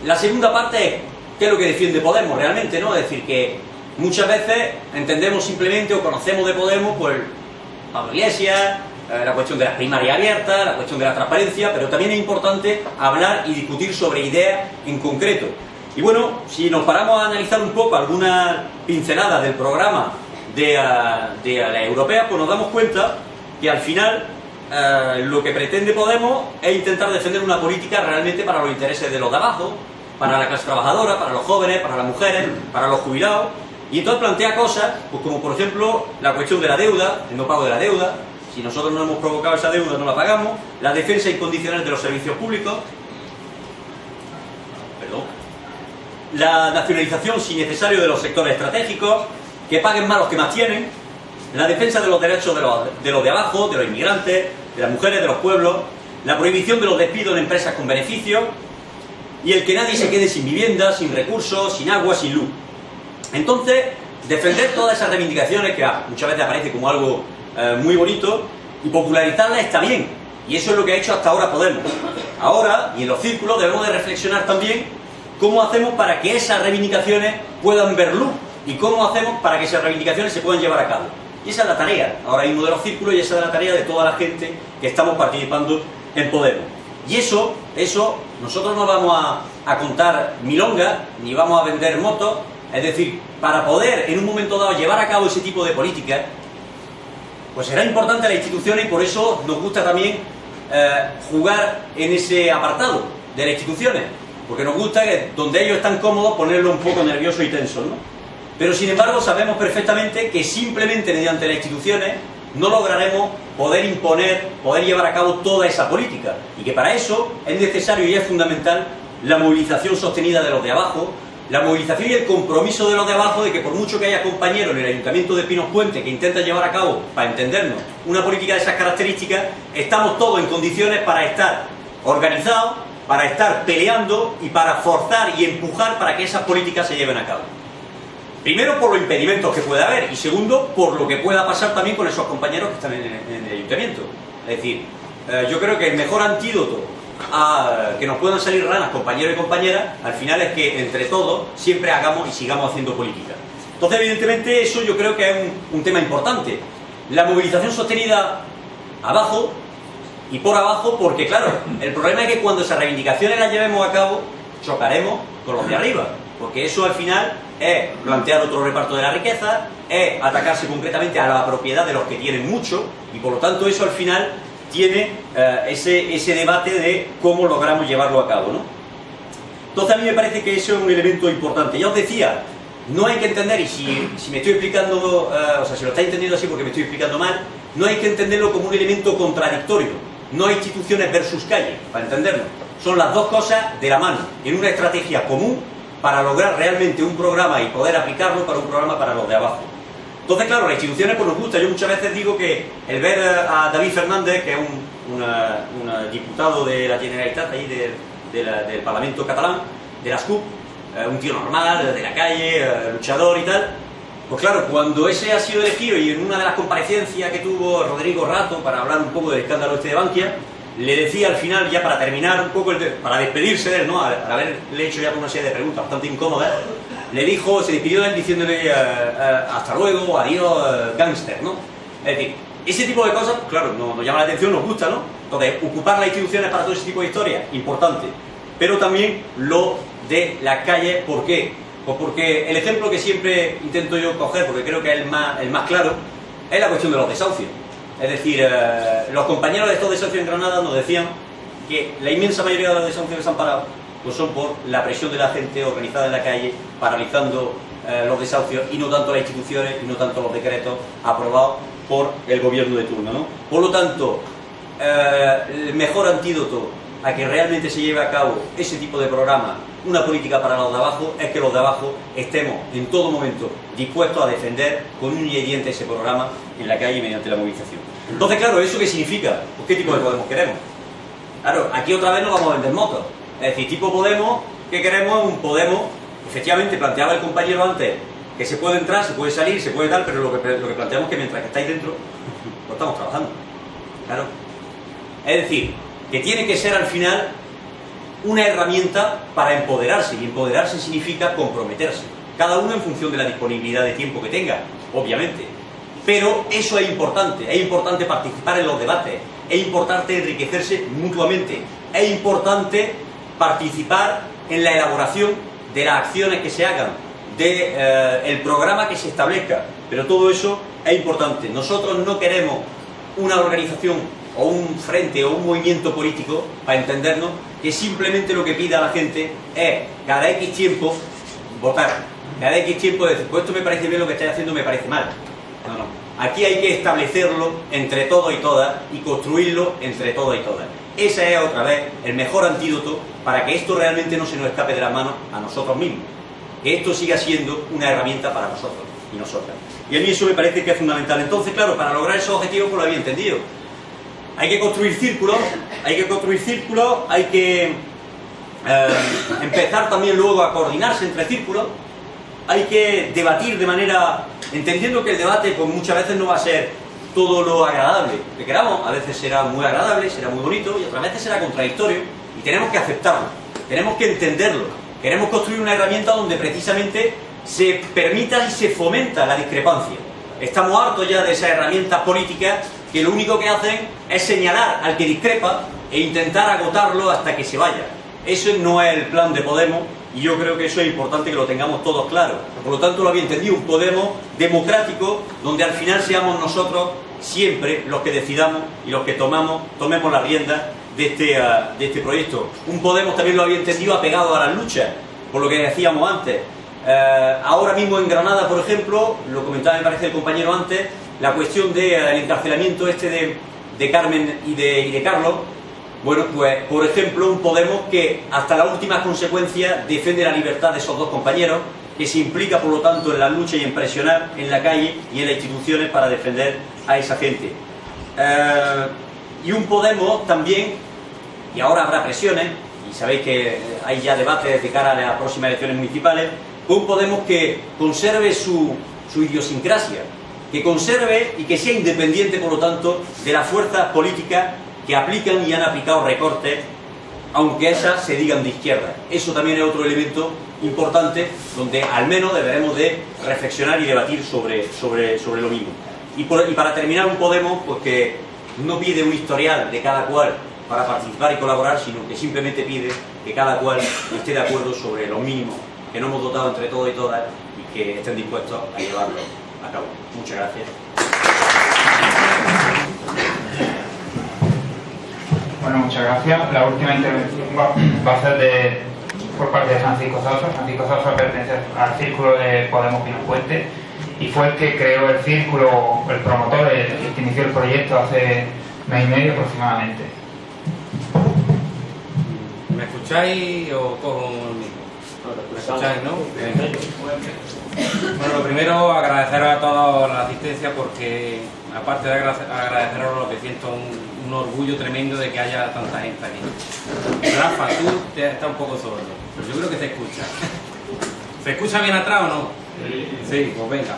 la segunda parte es qué es lo que defiende Podemos realmente, ¿no? Es decir, que muchas veces entendemos simplemente o conocemos de Podemos pues Pablo Iglesias, la cuestión de las primarias abiertas, la cuestión de la transparencia, pero también es importante hablar y discutir sobre ideas en concreto. Y bueno, si nos paramos a analizar un poco algunas pinceladas del programa de la europea, pues nos damos cuenta que al final lo que pretende Podemos es intentar defender una política realmente para los intereses de los de abajo, para la clase trabajadora, para los jóvenes, para las mujeres, para los jubilados, y entonces plantea cosas, pues como por ejemplo la cuestión de la deuda, el no pago de la deuda. Si nosotros no hemos provocado esa deuda, no la pagamos. La defensa incondicional de los servicios públicos. Perdón. La nacionalización, si necesario, de los sectores estratégicos, que paguen más los que más tienen. La defensa de los derechos de los de abajo, de los inmigrantes, de las mujeres, de los pueblos. La prohibición de los despidos en empresas con beneficios. Y el que nadie se quede sin vivienda, sin recursos, sin agua, sin luz. Entonces, defender todas esas reivindicaciones, que muchas veces aparece como algo muy bonito, y popularizarlas está bien, y eso es lo que ha hecho hasta ahora Podemos. Ahora, y en los círculos, debemos de reflexionar también cómo hacemos para que esas reivindicaciones puedan ver luz, y cómo hacemos para que esas reivindicaciones se puedan llevar a cabo. Y esa es la tarea ahora mismo de los círculos, y esa es la tarea de toda la gente que estamos participando en Podemos. Y eso nosotros no vamos a contar milongas, ni vamos a vender motos. Es decir, para poder en un momento dado llevar a cabo ese tipo de políticas, pues será importante la institución, y por eso nos gusta también jugar en ese apartado de las instituciones, porque nos gusta que donde ellos están cómodos ponerlo un poco nervioso y tenso, ¿no? Pero sin embargo sabemos perfectamente que simplemente mediante las instituciones no lograremos poder imponer, poder llevar a cabo toda esa política, y que para eso es necesario y es fundamental la movilización sostenida de los de abajo, la movilización y el compromiso de los de abajo, de que por mucho que haya compañeros en el Ayuntamiento de Pinos Puente que intentan llevar a cabo, para entendernos, una política de esas características, estamos todos en condiciones para estar organizados, para estar peleando y para forzar y empujar para que esas políticas se lleven a cabo. Primero, por los impedimentos que pueda haber, y segundo, por lo que pueda pasar también con esos compañeros que están en el Ayuntamiento. Es decir, yo creo que el mejor antídoto a que nos puedan salir ranas, compañeros y compañeras, al final es que entre todos siempre hagamos y sigamos haciendo política. Entonces, evidentemente, eso yo creo que es un tema importante. La movilización sostenida abajo y por abajo, porque claro, el problema es que cuando esas reivindicaciones las llevemos a cabo, chocaremos con los de arriba, porque eso al final es plantear otro reparto de la riqueza, es atacarse concretamente a la propiedad de los que tienen mucho, y por lo tanto eso al final tiene ese debate de cómo logramos llevarlo a cabo, ¿no? Entonces a mí me parece que eso es un elemento importante. Ya os decía, no hay que entender, y si me estoy explicando, o sea, si lo estáis entendiendo así porque me estoy explicando mal, no hay que entenderlo como un elemento contradictorio. No hay instituciones versus calle, para entenderlo. Son las dos cosas de la mano, en una estrategia común para lograr realmente un programa y poder aplicarlo para un programa para los de abajo. Entonces, claro, las instituciones pues nos gusta. Yo muchas veces digo que el ver a David Fernández, que es un diputado de la Generalitat, ahí del Parlamento catalán, de las CUP, un tío normal, de la calle, luchador y tal, pues claro, cuando ese ha sido elegido, y en una de las comparecencias que tuvo Rodrigo Rato para hablar un poco del escándalo este de Bankia, le decía al final, ya para terminar un poco, para despedirse de él, ¿no? Al haberle hecho ya una serie de preguntas bastante incómodas, le dijo, se despidió de él diciéndole hasta luego, adiós, gángster, ¿no? Es decir, ese tipo de cosas, claro, nos llama la atención, nos gusta, ¿no? Entonces, ocupar las instituciones para todo ese tipo de historias, importante. Pero también lo de las calles, ¿por qué? Pues porque el ejemplo que siempre intento yo coger, porque creo que es el más claro, es la cuestión de los desahucios. Es decir, los compañeros de estos desahucios en Granada nos decían que la inmensa mayoría de los desahucios que se han parado pues son por la presión de la gente organizada en la calle, paralizando los desahucios, y no tanto las instituciones y no tanto los decretos aprobados por el gobierno de turno, ¿no? Por lo tanto, el mejor antídoto a que realmente se lleve a cabo ese tipo de programa, una política para los de abajo, es que los de abajo estemos en todo momento dispuestos a defender con uña y diente ese programa en la calle mediante la movilización. Entonces, claro, ¿eso qué significa? Pues, ¿qué tipo de Podemos queremos? Claro, aquí otra vez no vamos a vender motos. Es decir, tipo Podemos, ¿qué queremos? Un Podemos, efectivamente, planteaba el compañero antes, que se puede entrar, se puede salir, se puede dar, pero lo que planteamos es que mientras que estáis dentro, lo estamos trabajando. Claro. Es decir, que tiene que ser al final una herramienta para empoderarse, y empoderarse significa comprometerse. Cada uno en función de la disponibilidad de tiempo que tenga, obviamente. Pero eso es importante participar en los debates, es importante enriquecerse mutuamente, es importante participar en la elaboración de las acciones que se hagan, del programa que se establezca, pero todo eso es importante. Nosotros no queremos una organización o un frente o un movimiento político, para entendernos, que simplemente lo que pida a la gente es cada X tiempo votar, cada X tiempo decir, pues esto me parece bien, lo que estáis haciendo me parece mal. No, no. Aquí hay que establecerlo entre todos y todas y construirlo entre todos y todas. Ese es otra vez el mejor antídoto para que esto realmente no se nos escape de las manos a nosotros mismos, que esto siga siendo una herramienta para nosotros y nosotras. Y a mí eso me parece que es fundamental. Entonces, claro, para lograr esos objetivos, pues lo había entendido. Hay que construir círculos, hay que empezar también luego a coordinarse entre círculos, hay que debatir de manera, entendiendo que el debate pues muchas veces no va a ser todo lo agradable que queramos, a veces será muy agradable, será muy bonito y otras veces será contradictorio y tenemos que aceptarlo, tenemos que entenderlo, queremos construir una herramienta donde precisamente se permita y se fomenta la discrepancia. Estamos hartos ya de esas herramientas políticas que lo único que hacen es señalar al que discrepa e intentar agotarlo hasta que se vaya. Eso no es el plan de Podemos y yo creo que eso es importante que lo tengamos todos claro. Por lo tanto, lo había entendido, un Podemos democrático donde al final seamos nosotros siempre los que decidamos y los que tomemos las riendas de este proyecto. Un Podemos también lo había entendido apegado a las luchas, por lo que decíamos antes. Ahora mismo en Granada, por ejemplo, lo comentaba me parece el compañero antes, la cuestión del encarcelamiento de Carmen y de Carlos. Bueno, pues, por ejemplo, un Podemos que hasta las últimas consecuencias defiende la libertad de esos dos compañeros, que se implica, por lo tanto, en la lucha y en presionar en la calle y en las instituciones para defender a esa gente. Y un Podemos también, y ahora habrá presiones, y sabéis que hay ya debates de cara a las próximas elecciones municipales, un Podemos que conserve su idiosincrasia, que conserve y que sea independiente, por lo tanto, de las fuerzas políticas que aplican y han aplicado recortes, aunque esas se digan de izquierda. Eso también es otro elemento importante donde al menos deberemos de reflexionar y debatir sobre lo mismo. Y para terminar, un Podemos pues que no pide un historial de cada cual para participar y colaborar, sino que simplemente pide que cada cual esté de acuerdo sobre lo mínimo que nos hemos dotado entre todos y todas y que estén dispuestos a llevarlo a cabo. Muchas gracias. Bueno, muchas gracias. La última intervención va a ser por parte de Francisco Zausa. Francisco Zausa pertenece al círculo de Podemos Pinos Puente y fue el que creó el círculo, el promotor, el que inició el proyecto hace mes y medio aproximadamente. ¿Me escucháis o cojo el mismo? ¿Me escucháis, no? Bien. Bueno, lo primero, agradeceros a todos la asistencia porque, aparte de agradeceros, lo que siento un orgullo tremendo de que haya tanta gente aquí. Rafa, tú estás un poco sordo, pero yo creo que se escucha. ¿Se escucha bien atrás o no? Sí, pues venga.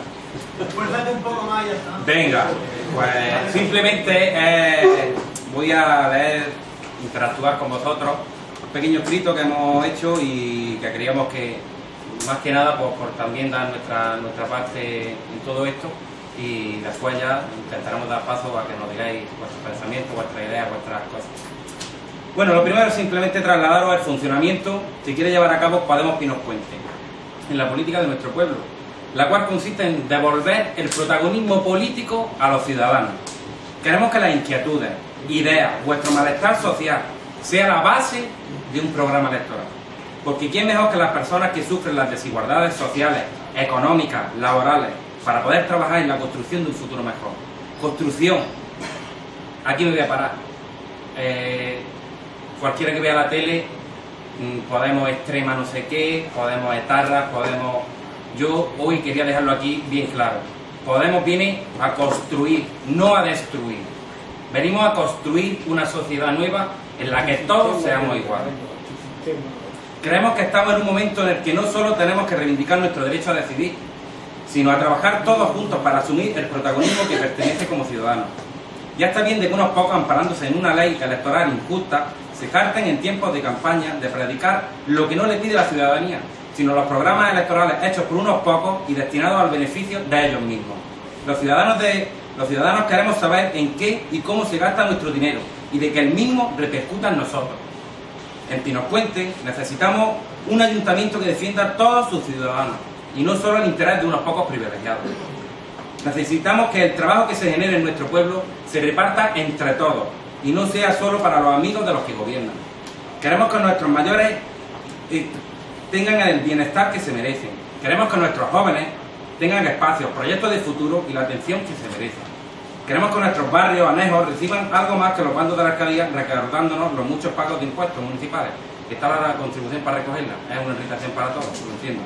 Esfuérzate un poco más y ya está. Venga, pues simplemente voy a leer, interactuar con vosotros, un pequeño escrito que hemos hecho y que creíamos que, más que nada, pues, por también dar nuestra parte en todo esto y después ya intentaremos dar paso a que nos digáis vuestros pensamientos, vuestras ideas, vuestras cosas. Bueno, lo primero es simplemente trasladaros el funcionamiento que quiere llevar a cabo Podemos Pinos Puente en la política de nuestro pueblo, la cual consiste en devolver el protagonismo político a los ciudadanos. Queremos que las inquietudes, ideas, vuestro malestar social sea la base de un programa electoral. Porque ¿quién mejor que las personas que sufren las desigualdades sociales, económicas, laborales, para poder trabajar en la construcción de un futuro mejor? Construcción. Aquí me voy a parar. Cualquiera que vea la tele, Podemos extrema no sé qué, Podemos etarras, Podemos... Yo hoy quería dejarlo aquí bien claro. Podemos viene a construir, no a destruir. Venimos a construir una sociedad nueva en la que todos seamos iguales. Creemos que estamos en un momento en el que no solo tenemos que reivindicar nuestro derecho a decidir, sino a trabajar todos juntos para asumir el protagonismo que pertenece como ciudadanos. Ya está bien de que unos pocos, amparándose en una ley electoral injusta, se jarten en tiempos de campaña de predicar lo que no le pide la ciudadanía, sino los programas electorales hechos por unos pocos y destinados al beneficio de ellos mismos. Los ciudadanos queremos saber en qué y cómo se gasta nuestro dinero y de que el mismo repercuta en nosotros. En Pinospuente necesitamos un ayuntamiento que defienda a todos sus ciudadanos y no solo el interés de unos pocos privilegiados. Necesitamos que el trabajo que se genere en nuestro pueblo se reparta entre todos y no sea solo para los amigos de los que gobiernan. Queremos que nuestros mayores tengan el bienestar que se merecen. Queremos que nuestros jóvenes tengan espacios, proyectos de futuro y la atención que se merecen. Queremos que nuestros barrios anejos reciban algo más que los bandos de la alcaldía, recaudándonos los muchos pagos de impuestos municipales. Que está la contribución para recogerla, es una irritación para todos, lo entiendo.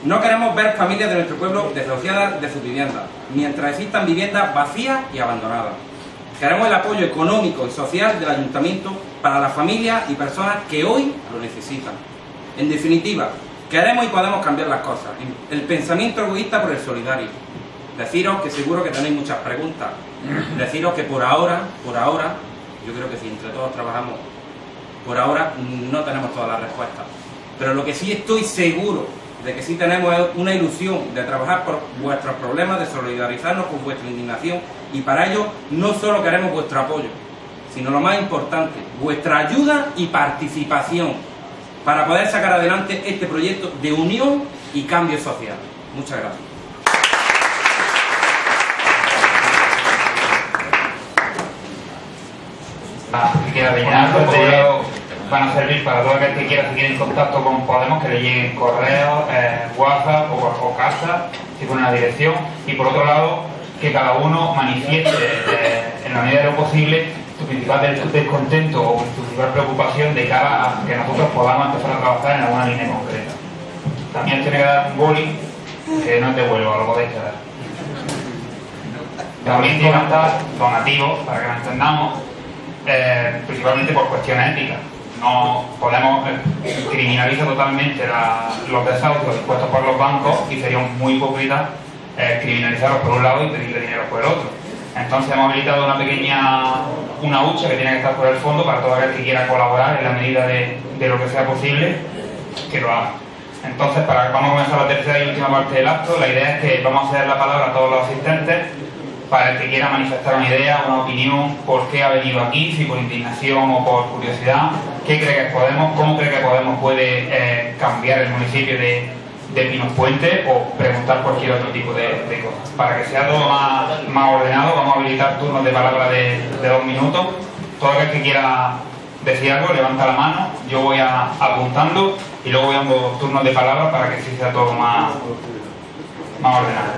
No queremos ver familias de nuestro pueblo desociadas de sus viviendas, mientras existan viviendas vacías y abandonadas. Queremos el apoyo económico y social del ayuntamiento para las familias y personas que hoy lo necesitan. En definitiva, queremos y podemos cambiar las cosas. El pensamiento egoísta por el solidario. Deciros que seguro que tenéis muchas preguntas. Deciros que por ahora, yo creo que si entre todos trabajamos, por ahora no tenemos todas las respuestas. Pero lo que sí estoy seguro de que sí tenemos es una ilusión de trabajar por vuestros problemas, de solidarizarnos con vuestra indignación, y para ello no solo queremos vuestro apoyo, sino lo más importante, vuestra ayuda y participación para poder sacar adelante este proyecto de unión y cambio social. Muchas gracias. Que quiera rellenar, van a servir para todo aquel que quiera seguir en contacto con Podemos, que le lleguen correos, WhatsApp o casa, si pone una dirección. Y por otro lado, que cada uno manifieste en la medida de lo posible tu principal descontento o tu principal preocupación de cara a que nosotros podamos empezar a trabajar en alguna línea concreta. También tiene que dar un boli que no es de vuelo, lo podéis quedar. También tiene que estar donativos, para que nos entendamos, principalmente por cuestiones éticas. No podemos criminalizar totalmente los desahucios dispuestos por los bancos y sería muy hipócrita criminalizarlos por un lado y pedirle dinero por el otro. Entonces hemos habilitado una hucha que tiene que estar por el fondo para todo aquel que quiera colaborar en la medida de lo que sea posible, que lo haga. Entonces vamos a comenzar la tercera y última parte del acto. La idea es que vamos a ceder la palabra a todos los asistentes para el que quiera manifestar una idea, una opinión, por qué ha venido aquí, si por indignación o por curiosidad, qué cree que es Podemos, cómo cree que Podemos puede cambiar el municipio de Pinospuente, o preguntar cualquier otro tipo de cosas. Para que sea todo más ordenado, vamos a habilitar turnos de palabra de 2 minutos. Todo aquel que quiera decir algo, levanta la mano, yo voy apuntando y luego voy dando turnos de palabra para que sí sea todo más ordenado.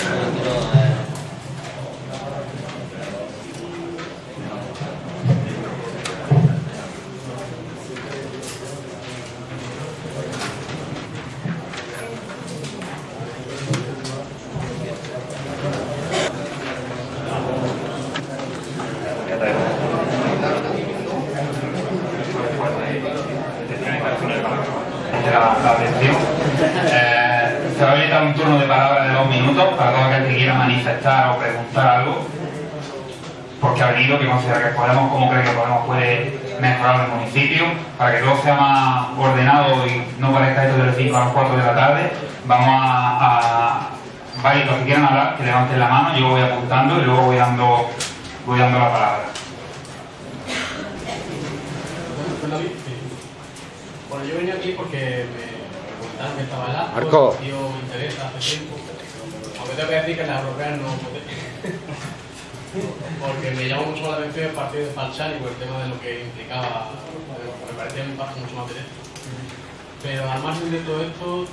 La atención. Se va a habilitar un turno de palabra de 2 minutos para todo aquel que quiera manifestar o preguntar algo, porque ha venido, que considera que Podemos, cómo cree que Podemos puede mejorar el municipio, para que todo sea más ordenado y no parezca esto de las 5 a las 4 de la tarde. Vamos varios los que quieran hablar, que levanten la mano, yo voy apuntando y luego voy dando la palabra. Bueno, yo venía aquí porque me comentaron que estaba el acto, Marco. me interesa hace tiempo. Aunque tengo que decir que en las europeas no voté. Porque me llamó mucho la atención el partido de Falciani por el tema de lo que implicaba, me parecía un impacto mucho más directo. Pero al margen de todo esto,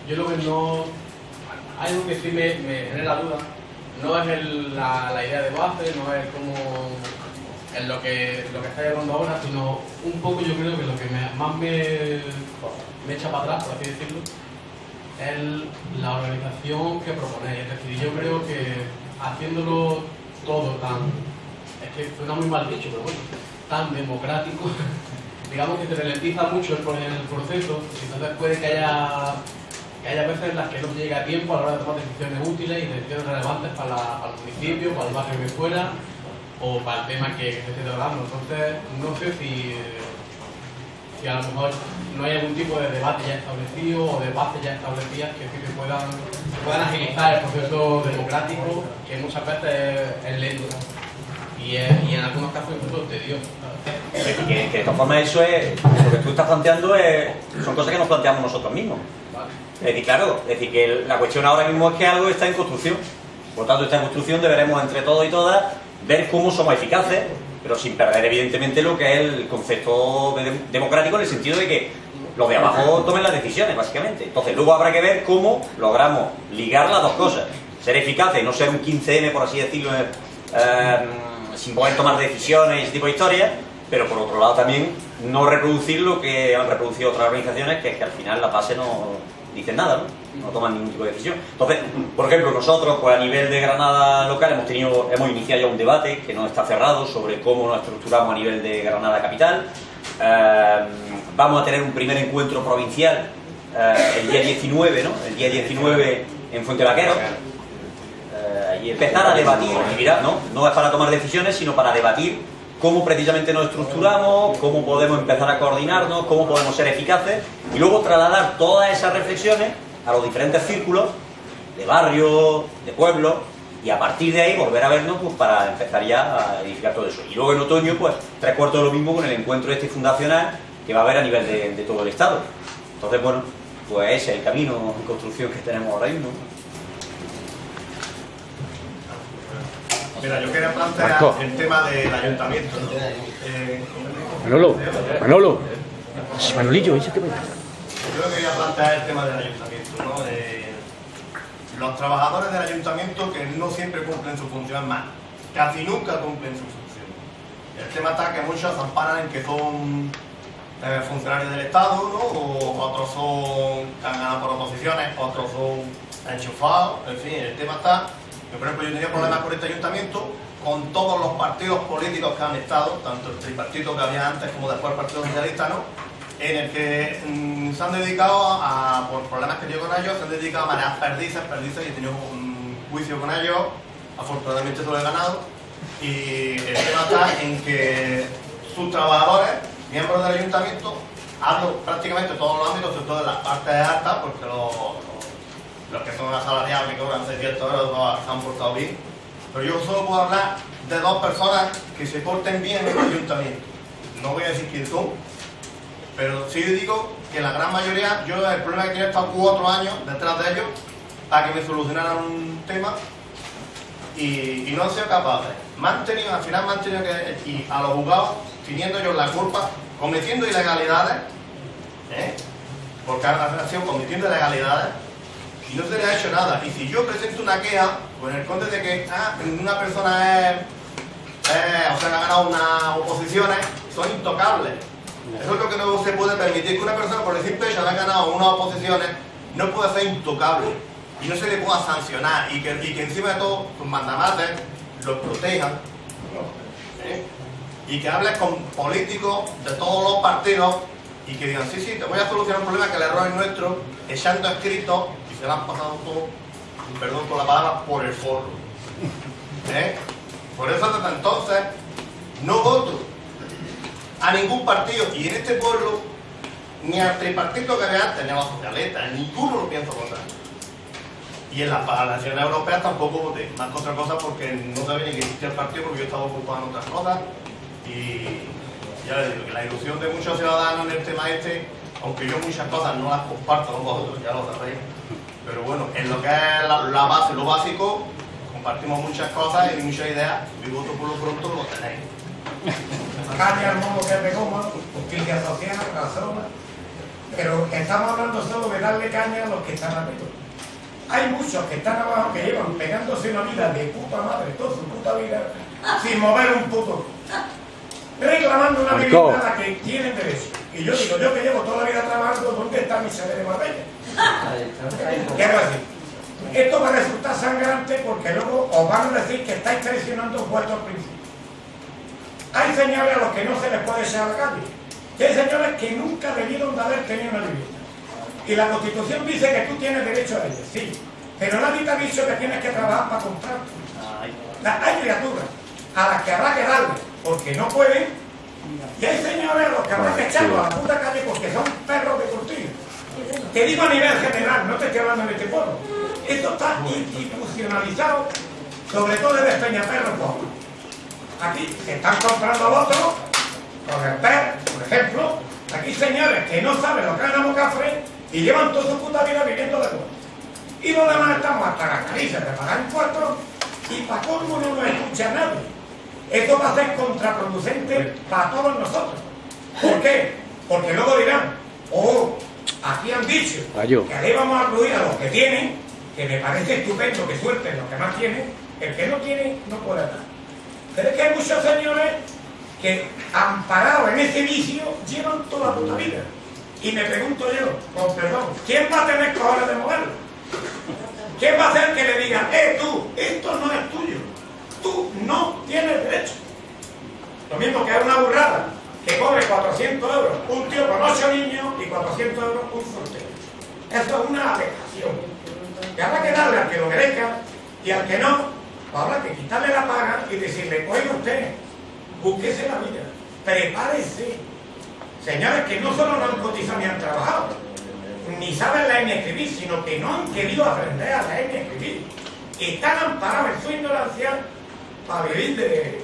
yo lo que no... Hay algo que sí me genera duda. No es la idea de base, no es como... en lo que está llevando ahora, sino un poco yo creo que lo que más me echa para atrás, por así decirlo, es la organización que proponéis. Es decir, yo creo que haciéndolo todo es que suena muy mal dicho, pero bueno, tan democrático, digamos que se ralentiza mucho el proceso, y entonces puede que haya que haya veces en las que no se llega a tiempo a la hora de tomar decisiones útiles y decisiones relevantes para el municipio, para el barrio que fuera, o para el tema que se esté tratando. Entonces, no sé si a lo mejor no hay algún tipo de debate ya establecido o de bases ya establecidas que sí que puedan agilizar el proceso democrático, que muchas veces es lento y en algunos casos incluso tedioso. Que de todas formas eso es, lo que tú estás planteando son cosas que nos planteamos nosotros mismos. Vale. Es decir, claro, es decir, que la cuestión ahora mismo es que algo está en construcción. Por tanto, esta construcción deberemos entre todos y todas ver cómo somos eficaces, pero sin perder evidentemente lo que es el concepto democrático, en el sentido de que los de abajo tomen las decisiones, básicamente. Entonces luego habrá que ver cómo logramos ligar las dos cosas. Ser eficaces, no ser un 15M, por así decirlo, sin poder tomar decisiones y ese tipo de historias, pero por otro lado también no reproducir lo que han reproducido otras organizaciones, que es que al final la base no dicen nada, no toman ningún tipo de decisión. Entonces, por ejemplo, nosotros pues a nivel de Granada local hemos iniciado ya un debate que no está cerrado sobre cómo nos estructuramos a nivel de Granada capital. Vamos a tener un primer encuentro provincial el día 19, ¿no? El día 19 en Fuente Vaquero. Y empezar a debatir, y mirad, no es para tomar decisiones, sino para debatir cómo precisamente nos estructuramos, cómo podemos empezar a coordinarnos, cómo podemos ser eficaces, y luego trasladar todas esas reflexiones a los diferentes círculos de barrio, de pueblo, y a partir de ahí volver a vernos pues, para empezar ya a edificar todo eso. Y luego en otoño, pues, 3/4 de lo mismo con el encuentro este fundacional que va a haber a nivel de todo el Estado. Entonces, bueno, pues ese es el camino de construcción que tenemos ahora mismo. Mira, yo quería plantear el tema del ayuntamiento, ¿no? Manolillo, ¿eso qué pasa? Yo quería plantear el tema del ayuntamiento, ¿no? Los trabajadores del ayuntamiento que no siempre cumplen su función, más, casi nunca cumplen su función. El tema está que muchos se amparan en que son funcionarios del Estado, ¿no? O otros son que han ganado por oposiciones, otros son enchufados, en fin, el tema está... Por ejemplo, yo tenía problemas con este ayuntamiento, con todos los partidos políticos que han estado, tanto el tripartito que había antes como después el Partido Socialista, ¿no? En el que se han dedicado por problemas que tengo con ellos, se han dedicado a manejar perdices, y he tenido un juicio con ellos, afortunadamente se lo he ganado, y el tema está en que sus trabajadores, miembros del ayuntamiento, hablo prácticamente todos los ámbitos, sobre todo en las partes altas, porque los que son asalariados que cobran 600 euros se han portado bien, pero yo solo puedo hablar de dos personas que se porten bien en el ayuntamiento. No voy a decir quién son, pero sí digo que la gran mayoría, yo el problema que tenía, he estado 4 años detrás de ellos para que me solucionaran un tema y no han sido capaces. Al final me han tenido que ir a los juzgados teniendo ellos la culpa, cometiendo ilegalidades, porque han sido cometiendo ilegalidades, y no se les ha hecho nada. Y si yo presento una queja con el conde de que una persona o sea, ha ganado unas oposiciones, son intocables. Eso es lo que no se puede permitir, que una persona por el simple hecho de haber ganado unas oposiciones no puede ser intocable y no se le pueda sancionar, y que encima de todo sus mandamates los protejan, y que hables con políticos de todos los partidos y que digan, sí, te voy a solucionar un problema que el error es nuestro, echando escritos, y se lo han pasado todo, perdón por la palabra, por el forro. Por eso desde entonces no voto a ningún partido, y en este pueblo ni al tripartito que había antes, ni a los socialistas, ninguno lo pienso votar. Y en las elecciones europeas tampoco voté, más que otra cosa porque no sabía ni que existía el partido, porque yo estaba ocupado en otras cosas. Y ya les digo que la ilusión de muchos ciudadanos en el tema este, aunque yo muchas cosas no las comparto con vosotros, ya lo sabéis, pero bueno, en lo que es la base, lo básico, compartimos muchas cosas y muchas ideas, y voto por lo pronto lo tenéis. Caña al modo que es de goma, justicia social, razón, pero estamos hablando solo de darle caña a los que están arriba. Hay muchos que están abajo que llevan pegándose una vida de puta madre, toda su puta vida, sin mover un puto, reclamando una vivienda a la que tienen derecho. Y yo digo, yo que llevo toda la vida trabajando, ¿dónde está mi sede de Marbella? ¿Qué va a decir? Esto va a resultar sangrante porque luego os van a decir que estáis traicionando vuestros principios. Hay señores a los que no se les puede echar a la calle. Y hay señores que nunca debieron de haber tenido una vivienda. Y la Constitución dice que tú tienes derecho a ella, sí. Pero nadie te ha dicho que tienes que trabajar para comprar. Hay criaturas a las que habrá que darle, porque no pueden. Y hay señores a los que habrá que echarlos a la puta calle porque son perros de cortina. Te digo a nivel general, no te estoy hablando de este pueblo. Esto está institucionalizado, sobre todo en Peñaperro. Aquí se están comprando votos con el PER, por ejemplo. Aquí señores que no saben lo que es la mocafre y llevan toda su puta vida viviendo de pueblo. Y los demás estamos hasta las narices de pagar impuestos y para colmo no nos escucha nadie. Esto va a ser contraproducente para todos nosotros. ¿Por qué? Porque luego dirán, oh, aquí han dicho que ahí vamos a acudir a los que tienen, que me parece estupendo que suelten los que más tienen, el que no tiene no puede dar. Pero es que hay muchos señores que, amparados en ese vicio, llevan toda la puta vida. Y me pregunto yo, con perdón, ¿quién va a tener cojones de moverlo? ¿Quién va a hacer que le diga, tú, esto no es tuyo? Tú no tienes derecho. Lo mismo que es una burrada que cobre 400 euros un tío con 8 niños y 400 euros un soltero. Eso es una aberración. Y habrá que darle al que lo merezca y al que no, pues habrá que quitarle la paga y decirle, oiga usted, búsquese la vida, prepárese. Señores que no solo no han cotizado ni han trabajado, ni saben leer ni escribir, sino que no han querido aprender a leer ni escribir. Están amparados en su ignorancia para vivir de...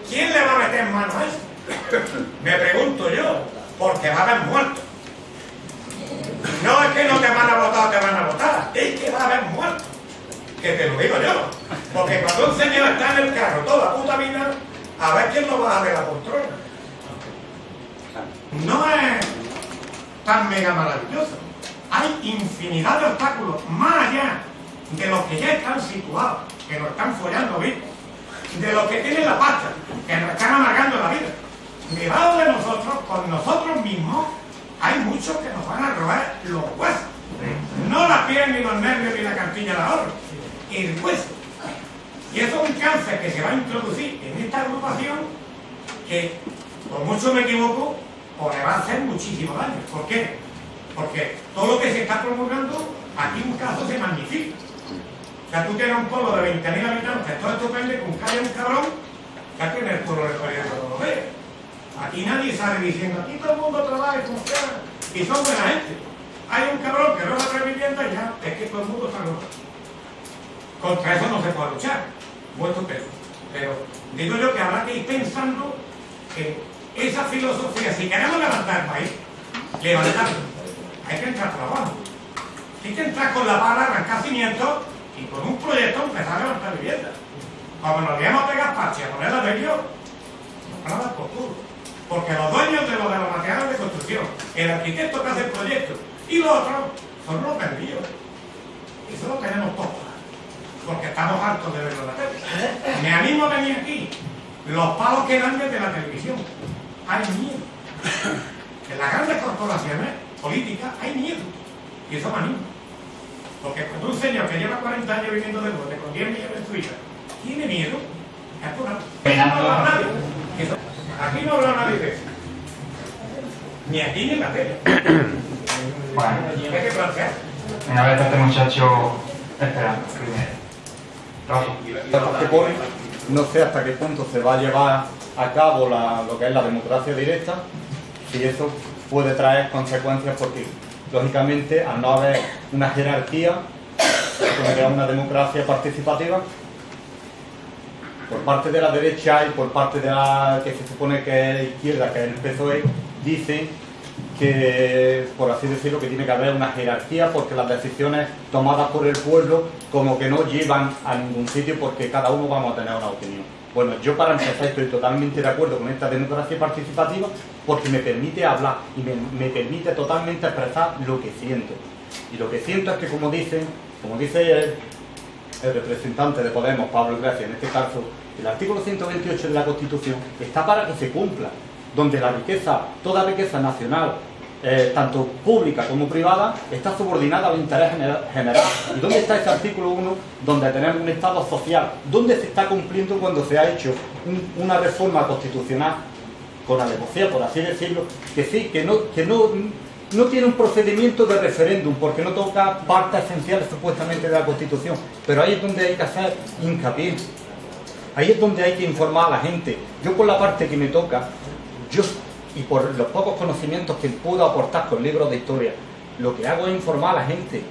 ¿Quién le va a meter mano a eso? Me pregunto yo, porque va a haber muertos. No es que no te van a votar o te van a votar, es que va a haber muertos. Que te lo digo yo. Porque cuando un señor está en el carro toda la puta vida, a ver quién lo va a dar la poltrona. No es tan mega maravilloso. Hay infinidad de obstáculos, más allá de los que ya están situados, que nos están follando vivos, de los que tienen la pasta, que nos están amargando la vida. Debajo de nosotros, con nosotros mismos, hay muchos que nos van a robar los huesos. No la piel, ni los nervios, ni la cartilla de ahorro, el hueso. Y eso es un cáncer que se va a introducir en esta agrupación que, por mucho me equivoco, pues le va a hacer muchísimo daño. ¿Por qué? Porque todo lo que se está promulgando, aquí un caso se magnifica. O sea, tú tienes un pueblo de 20.000 habitantes, todo estupendo, con que haya un cabrón, que aquí en el pueblo de Corea todos los días. Aquí nadie sale diciendo, aquí todo el mundo trabaja y funciona, y son buena gente. Hay un cabrón que roba 3 viviendas y ya, es que todo el mundo está robando. Contra eso no se puede luchar, muy estupendo. Pero digo yo que habrá que ir pensando que esa filosofía, si queremos levantar el país, levantarlo, hay que entrar trabajo. Hay que entrar con la pala, arrancar cimientos y con un proyecto empezar a levantar viviendas. Como nos íbamos a pegar parches a ponerlas de ellos, nos van a dar por culo. Porque los dueños de los materiales de construcción, el arquitecto que hace el proyecto y los otros son los perdidos. Eso lo tenemos todos. Porque estamos hartos de verlo en la tele. Me animo a venir aquí. Los palos que dan desde la televisión. Hay miedo. En las grandes corporaciones políticas hay miedo. Y eso me anima. Porque cuando un señor que lleva 40 años viviendo de borde con 10 millones en su vida tiene miedo, es por algo. No habla nadie. Aquí no habla nadie de eso. Ni aquí ni en la tele. Bueno, Hay que plantear. una vez este muchacho esperando. Que pone, no sé hasta qué punto se va a llevar a cabo lo que es la democracia directa, y eso puede traer consecuencias porque, lógicamente, al no haber una jerarquía, como que una democracia participativa, por parte de la derecha y por parte de la que se supone que es izquierda, que es el PSOE, dice que, por así decirlo, que tiene que haber una jerarquía porque las decisiones tomadas por el pueblo como que no llevan a ningún sitio porque cada uno vamos a tener una opinión. Bueno, yo para empezar estoy totalmente de acuerdo con esta democracia participativa porque me permite hablar y me permite totalmente expresar lo que siento. Y lo que siento es que, como dice el representante de Podemos, Pablo Iglesias, en este caso, el artículo 128 de la Constitución está para que se cumpla, donde la riqueza, toda riqueza nacional, tanto pública como privada, está subordinada al interés general. ¿Y dónde está ese artículo 1 donde tenemos un Estado social? ¿Dónde se está cumpliendo cuando se ha hecho una reforma constitucional con alevosía, por así decirlo? Que sí, que no tiene un procedimiento de referéndum, porque no toca partes esenciales supuestamente de la Constitución, pero ahí es donde hay que hacer hincapié, ahí es donde hay que informar a la gente. Yo por la parte que me toca, y por los pocos conocimientos que puedo aportar con libros de historia, lo que hago es informar a la gente,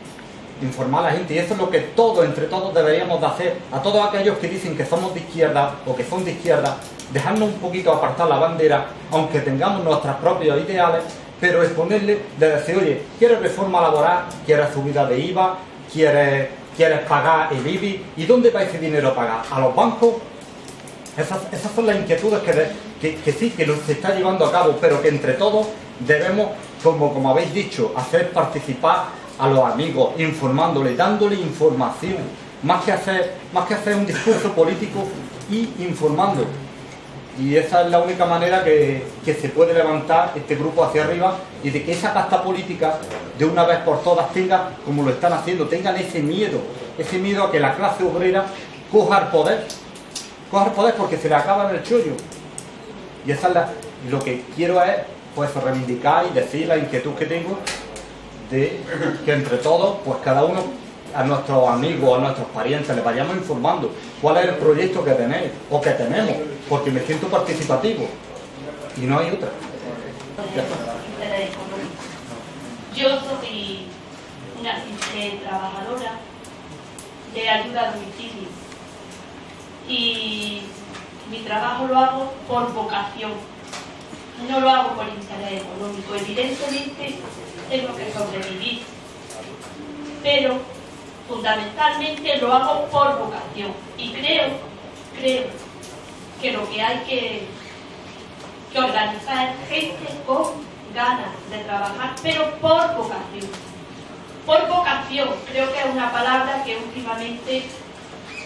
y eso es lo que todos, entre todos, deberíamos de hacer. A todos aquellos que dicen que somos de izquierda o que son de izquierda, dejarnos un poquito apartar la bandera, aunque tengamos nuestros propios ideales, pero exponerle de decir, oye, ¿quieres reforma laboral? ¿Quieres subida de IVA? ¿Quieres pagar el IBI? ¿Y dónde va ese dinero a pagar? ¿A los bancos? Esas son las inquietudes que sí, que se está llevando a cabo, pero que entre todos debemos, como habéis dicho, hacer participar a los amigos, informándole, dándole información, más que hacer un discurso político, y informando. Y esa es la única manera que se puede levantar este grupo hacia arriba, y de que esa casta política de una vez por todas tenga, como lo están haciendo, tengan ese miedo a que la clase obrera coja el poder porque se le acaba el chollo. Y esa es lo que quiero es pues reivindicar y decir la inquietud que tengo de que entre todos, pues cada uno, a nuestros amigos, a nuestros parientes, les vayamos informando cuál es el proyecto que tenéis o que tenemos, porque me siento participativo y no hay otra. Yo soy una simple trabajadora de ayuda a domicilio y mi trabajo lo hago por vocación, no lo hago por interés económico. Evidentemente tengo que sobrevivir, pero fundamentalmente lo hago por vocación, y creo que lo que hay que organizar es gente con ganas de trabajar, pero por vocación. Por vocación, creo que es una palabra que últimamente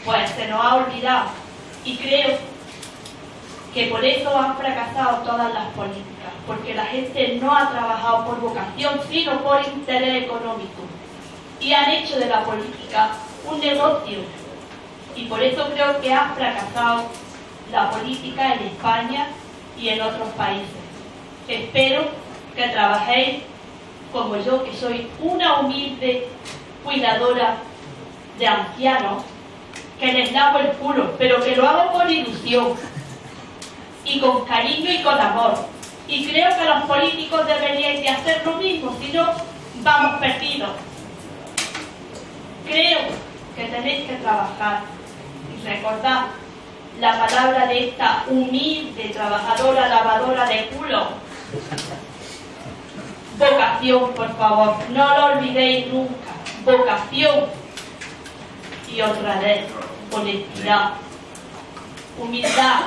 pues se nos ha olvidado, y creo que por eso han fracasado todas las políticas, porque la gente no ha trabajado por vocación, sino por interés económico, y han hecho de la política un negocio, y por eso creo que ha fracasado la política en España y en otros países. Espero que trabajéis como yo, que soy una humilde cuidadora de ancianos, que les lavo el culo, pero que lo hago con ilusión y con cariño y con amor. Y creo que los políticos deberíais de hacer lo mismo, si no vamos perdidos. Creo que tenéis que trabajar y recordad la palabra de esta humilde trabajadora lavadora de culo. Vocación, por favor, no lo olvidéis nunca. Vocación. Y otra vez, honestidad, humildad,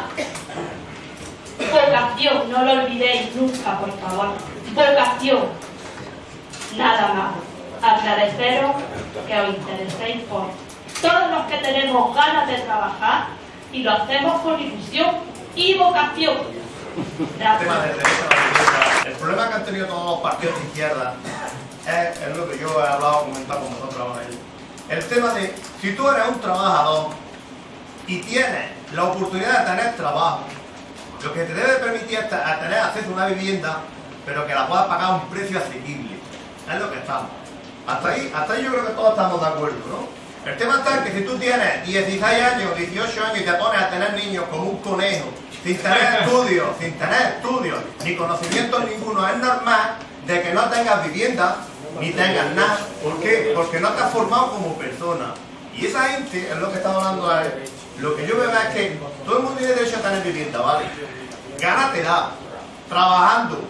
vocación, no lo olvidéis nunca, por favor. Vocación. Nada más. Agradeceros que os intereséis por todos los que tenemos ganas de trabajar y lo hacemos con ilusión y vocación. Gracias. El problema que han tenido todos los partidos de izquierda es lo que yo he comentado con vosotros. El tema de, si tú eres un trabajador y tienes la oportunidad de tener trabajo, lo que te debe permitir es tener acceso a una vivienda, pero que la puedas pagar a un precio asequible. Es lo que estamos. Hasta ahí yo creo que todos estamos de acuerdo, ¿no? El tema está en que si tú tienes 16 años, 18 años y te pones a tener niños como un conejo, sin tener estudios, ni conocimientos ninguno, es normal de que no tengas vivienda, ni tengas nada. ¿Por qué? Porque no te has formado como persona. Y esa gente, es lo que estamos hablando ahí, lo que yo veo es que todo el mundo tiene derecho a tener vivienda, ¿vale? Gánatela, trabajando.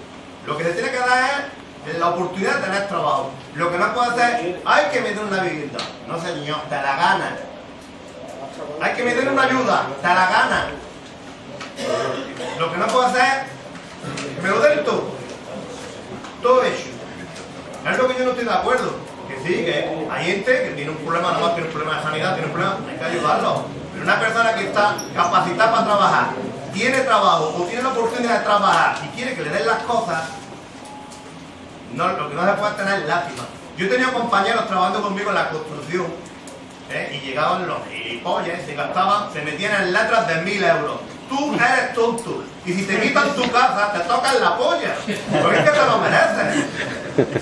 Lo que se tiene que dar es la oportunidad de tener trabajo. Lo que no puede hacer, hay que meter una vivienda. No señor, te la ganas. Hay que meter una ayuda, te la ganas. Lo que no puedo hacer, me lo den todo hecho. Es lo que yo no estoy de acuerdo. Que sí, que hay gente que tiene un problema, nada más tiene un problema de sanidad, tiene un problema, hay que ayudarlo. Pero una persona que está capacitada para trabajar, tiene trabajo o tiene la oportunidad de trabajar y quiere que le den las cosas, no, lo que no se puede tener es lástima. Yo he tenido compañeros trabajando conmigo en la construcción, y llegaban los gilipollas, se gastaban, se metían en letras de 1000 euros. tú eres tonto. Y si te quitan tu casa, te tocan la polla. Porque es que te lo mereces.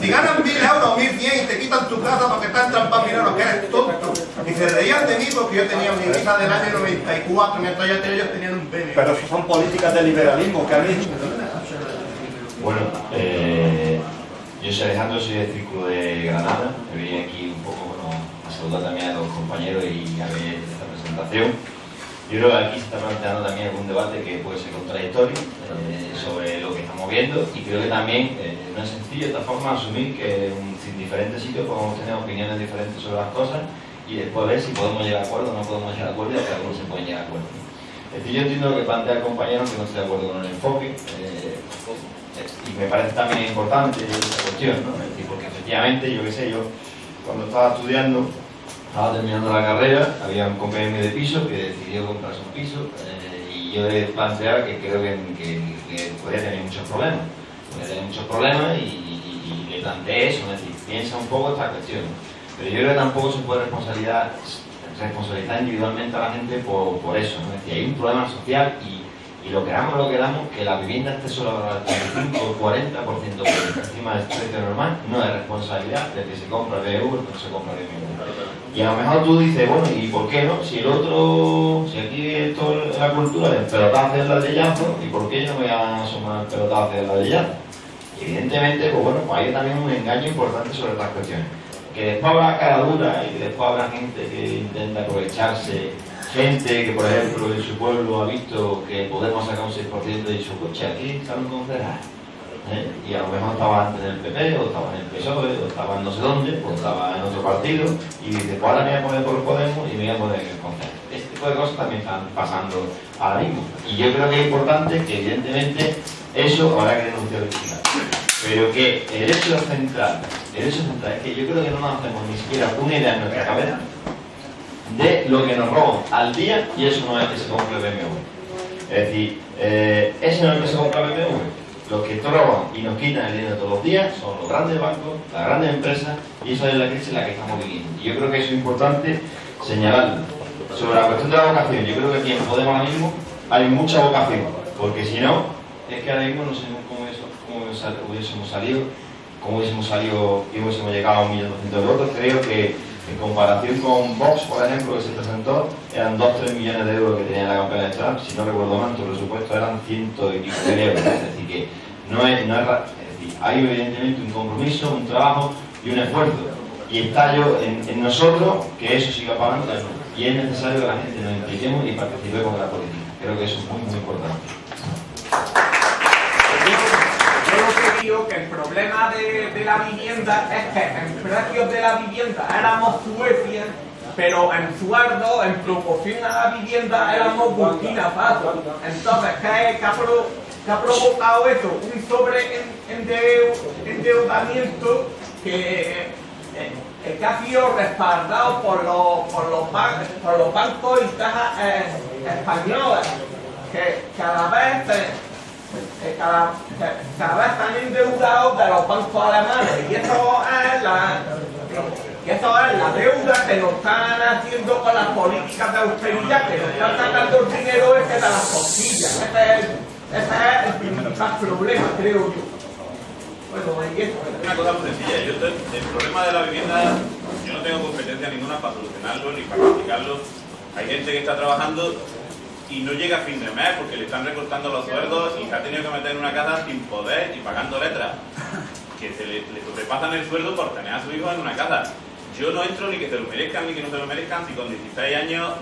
Si ganan 1.000 euros o 1.100 y te quitan tu casa porque estás entrampado minero, que eres tonto. Y se reían de mí porque yo tenía mi hija del año 94, mientras ellos tenían un premio. Pero eso son políticas de liberalismo que han hecho. Bueno, yo soy Alejandro, soy del Círculo de Granada. Me vine aquí un poco a saludar también a los compañeros y a ver esta presentación. Yo creo que aquí se está planteando también algún debate que puede ser contradictorio sobre lo que estamos viendo, y creo que también no es sencillo de esta forma asumir que en diferentes sitios podemos tener opiniones diferentes sobre las cosas y después ver si podemos llegar a acuerdo o no podemos llegar a acuerdo, y que algunos se pueden llegar a acuerdo. Es decir, yo entiendo lo que plantea el compañero, que no estoy de acuerdo con el enfoque, y me parece también importante esta cuestión, ¿no? Es decir, porque efectivamente, yo qué sé, yo cuando estaba estudiando, estaba terminando la carrera, había un compañero de piso que decidió comprarse un piso, y yo le planteaba que creo que podría tener muchos problemas. Y le planteé eso, es decir, piensa un poco esta cuestión. Pero yo creo que tampoco se puede responsabilizar individualmente a la gente por eso, ¿no? Es decir, hay un problema social y lo queramos o lo queramos, que la vivienda esté solo al 35 o 40% por encima del precio normal, no es responsabilidad de que se compra BMW o no se compra BMW. Y a lo mejor tú dices, bueno, ¿y por qué no? Si aquí esto es la cultura del pelotazo y el ladrillazo, ¿y por qué yo no me voy a asomar el pelotazo y el ladrillazo? Y evidentemente, pues bueno, pues hay también un engaño importante sobre estas cuestiones. Que después habrá cara dura y que después habrá gente que intenta aprovecharse, gente que, por ejemplo, en su pueblo ha visto que Podemos sacar un 6% de su coche, aquí están un concejal. Y a lo mejor estaba antes en el PP, o estaba en el PSOE, o estaba en no sé dónde, o estaba en otro partido, y dice, pues ahora me voy a poner por Podemos y me voy a poner en el concejal. Este tipo de cosas también están pasando ahora mismo. Y yo creo que es importante que, evidentemente, eso habrá que denunciarlo. Pero que el hecho central es que yo creo que no nos hacemos ni siquiera una idea en nuestra cabeza de lo que nos roban al día, y eso no es que se compre BMW. Es decir, ese no es el que se compra BMW. Los que roban y nos quitan el dinero todos los días son los grandes bancos, las grandes empresas, y eso es la crisis en la que estamos viviendo. Y yo creo que eso es importante señalarlo. Sobre la cuestión de la vocación, yo creo que aquí en Podemos ahora mismo hay mucha vocación, porque si no, es que ahora mismo no sé cómo hubiésemos salido y hubiésemos llegado a 1.200.000 de votos. Creo que en comparación con Vox, por ejemplo, que se presentó, eran 2-3 millones de euros que tenía en la campaña electoral. Si no recuerdo mal, tu presupuesto eran 100 y pico de euros. Es decir, que no es decir, hay evidentemente un compromiso, un trabajo y un esfuerzo. Y está yo en nosotros que eso siga pagando, y es necesario que la gente nos impliquemos y participemos de la política. Creo que eso es muy, muy importante. Que el problema de la vivienda es que en precios de la vivienda éramos Suecia, pero en sueldo, en proporción a la vivienda, éramos Burkina Faso. Entonces, ¿qué ha provocado eso? Un sobreendeudamiento que ha sido respaldado por los bancos y cajas españolas, que cada vez están endeudados de los bancos alemanes, y eso es la deuda que nos están haciendo con las políticas de austeridad, que nos están sacando el dinero de las costillas. Ese es el principal problema, creo yo. Bueno, y eso. Una cosa muy sencilla, el problema de la vivienda, yo no tengo competencia ninguna para solucionarlo ni para criticarlo. Hay gente que está trabajando y no llega a fin de mes porque le están recortando los sueldos y se ha tenido que meter en una casa sin poder y pagando letras que le sobrepasan el sueldo por tener a su hijo en una casa. Yo no entro ni que se lo merezcan ni que no se lo merezcan, si con 16 años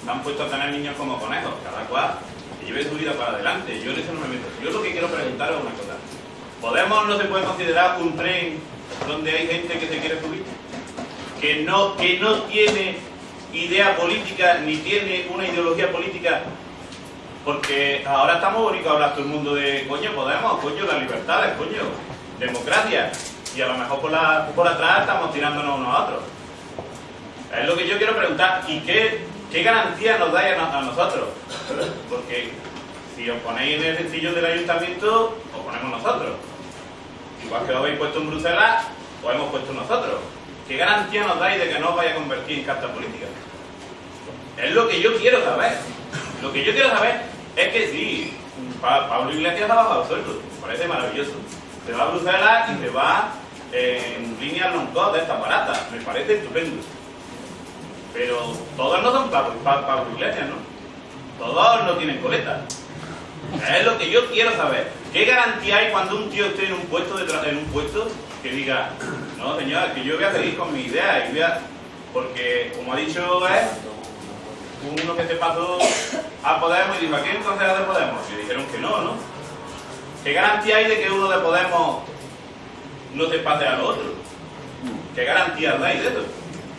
han puesto a tener niños como conejos, cada cual que lleve su vida para adelante. Yo en eso no me meto. Yo lo que quiero preguntar es una cosa: ¿Podemos no se puede considerar un tren donde hay gente que se quiere subir? Que no tiene idea política ni tiene una ideología política, porque ahora estamos bonitos a hablar todo el mundo de coño Podemos, coño las libertades, coño democracia, y a lo mejor por atrás estamos tirándonos unos a otros. Es lo que yo quiero preguntar. ¿Y qué garantía nos dais a nosotros? Porque si os ponéis en el sencillo del ayuntamiento, os ponemos nosotros, igual que lo habéis puesto en Bruselas, os hemos puesto nosotros. ¿Qué garantía nos dais de que no os vaya a convertir en carta política? Es lo que yo quiero saber. Lo que yo quiero saber Es que sí, Pablo Iglesias ha bajado el sueldo, me parece maravilloso. Se va a Bruselas y se va en líneas long cost de estas baratas, me parece estupendo. Pero todos no son Pablo Iglesias, ¿no? Todos no tienen coleta. Es lo que yo quiero saber. ¿Qué garantía hay cuando un tío esté en un puesto que diga, no señor, que yo voy a seguir con mi idea y porque, como ha dicho uno que se pasó a Podemos y dijo, ¿a quién consejero de Podemos? Y dijeron que no, ¿no? ¿Qué garantía hay de que uno de Podemos no se pase a lo otro? ¿Qué garantías dais de eso?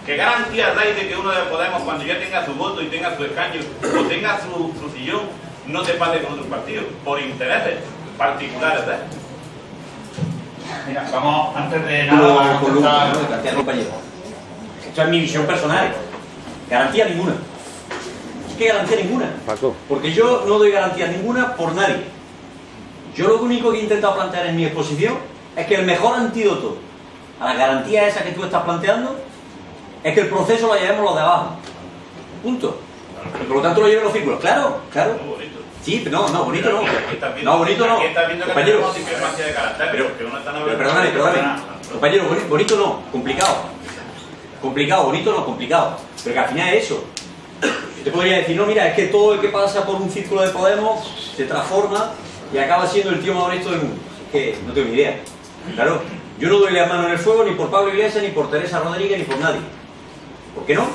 ¿Qué garantías dais de que uno de Podemos, cuando ya tenga su voto y tenga su escaño o tenga su sillón, no se pase con otros partidos? Por intereses particulares de él. Mira, vamos, antes de nada, compañero. Esto es mi visión personal. Garantía ninguna. ¿Qué garantía ninguna? Porque yo no doy garantía ninguna por nadie. Yo lo único que he intentado plantear en mi exposición es que el mejor antídoto a la garantía esa que tú estás planteando es que el proceso lo llevemos los de abajo. Punto. Y por lo tanto lo lleven los círculos. Claro, claro. Sí, pero no, bonito no. No, bonito no. Compañero. Pero perdóname. Compañero, bonito no, complicado. Complicado, bonito no, complicado. Pero que al final es eso. Yo te podría decir, no, mira, es que todo el que pasa por un círculo de Podemos se transforma y acaba siendo el tío más honesto del mundo. Es que no tengo ni idea. Claro, yo no doy la mano en el fuego ni por Pablo Iglesias, ni por Teresa Rodríguez, ni por nadie. ¿Por qué no?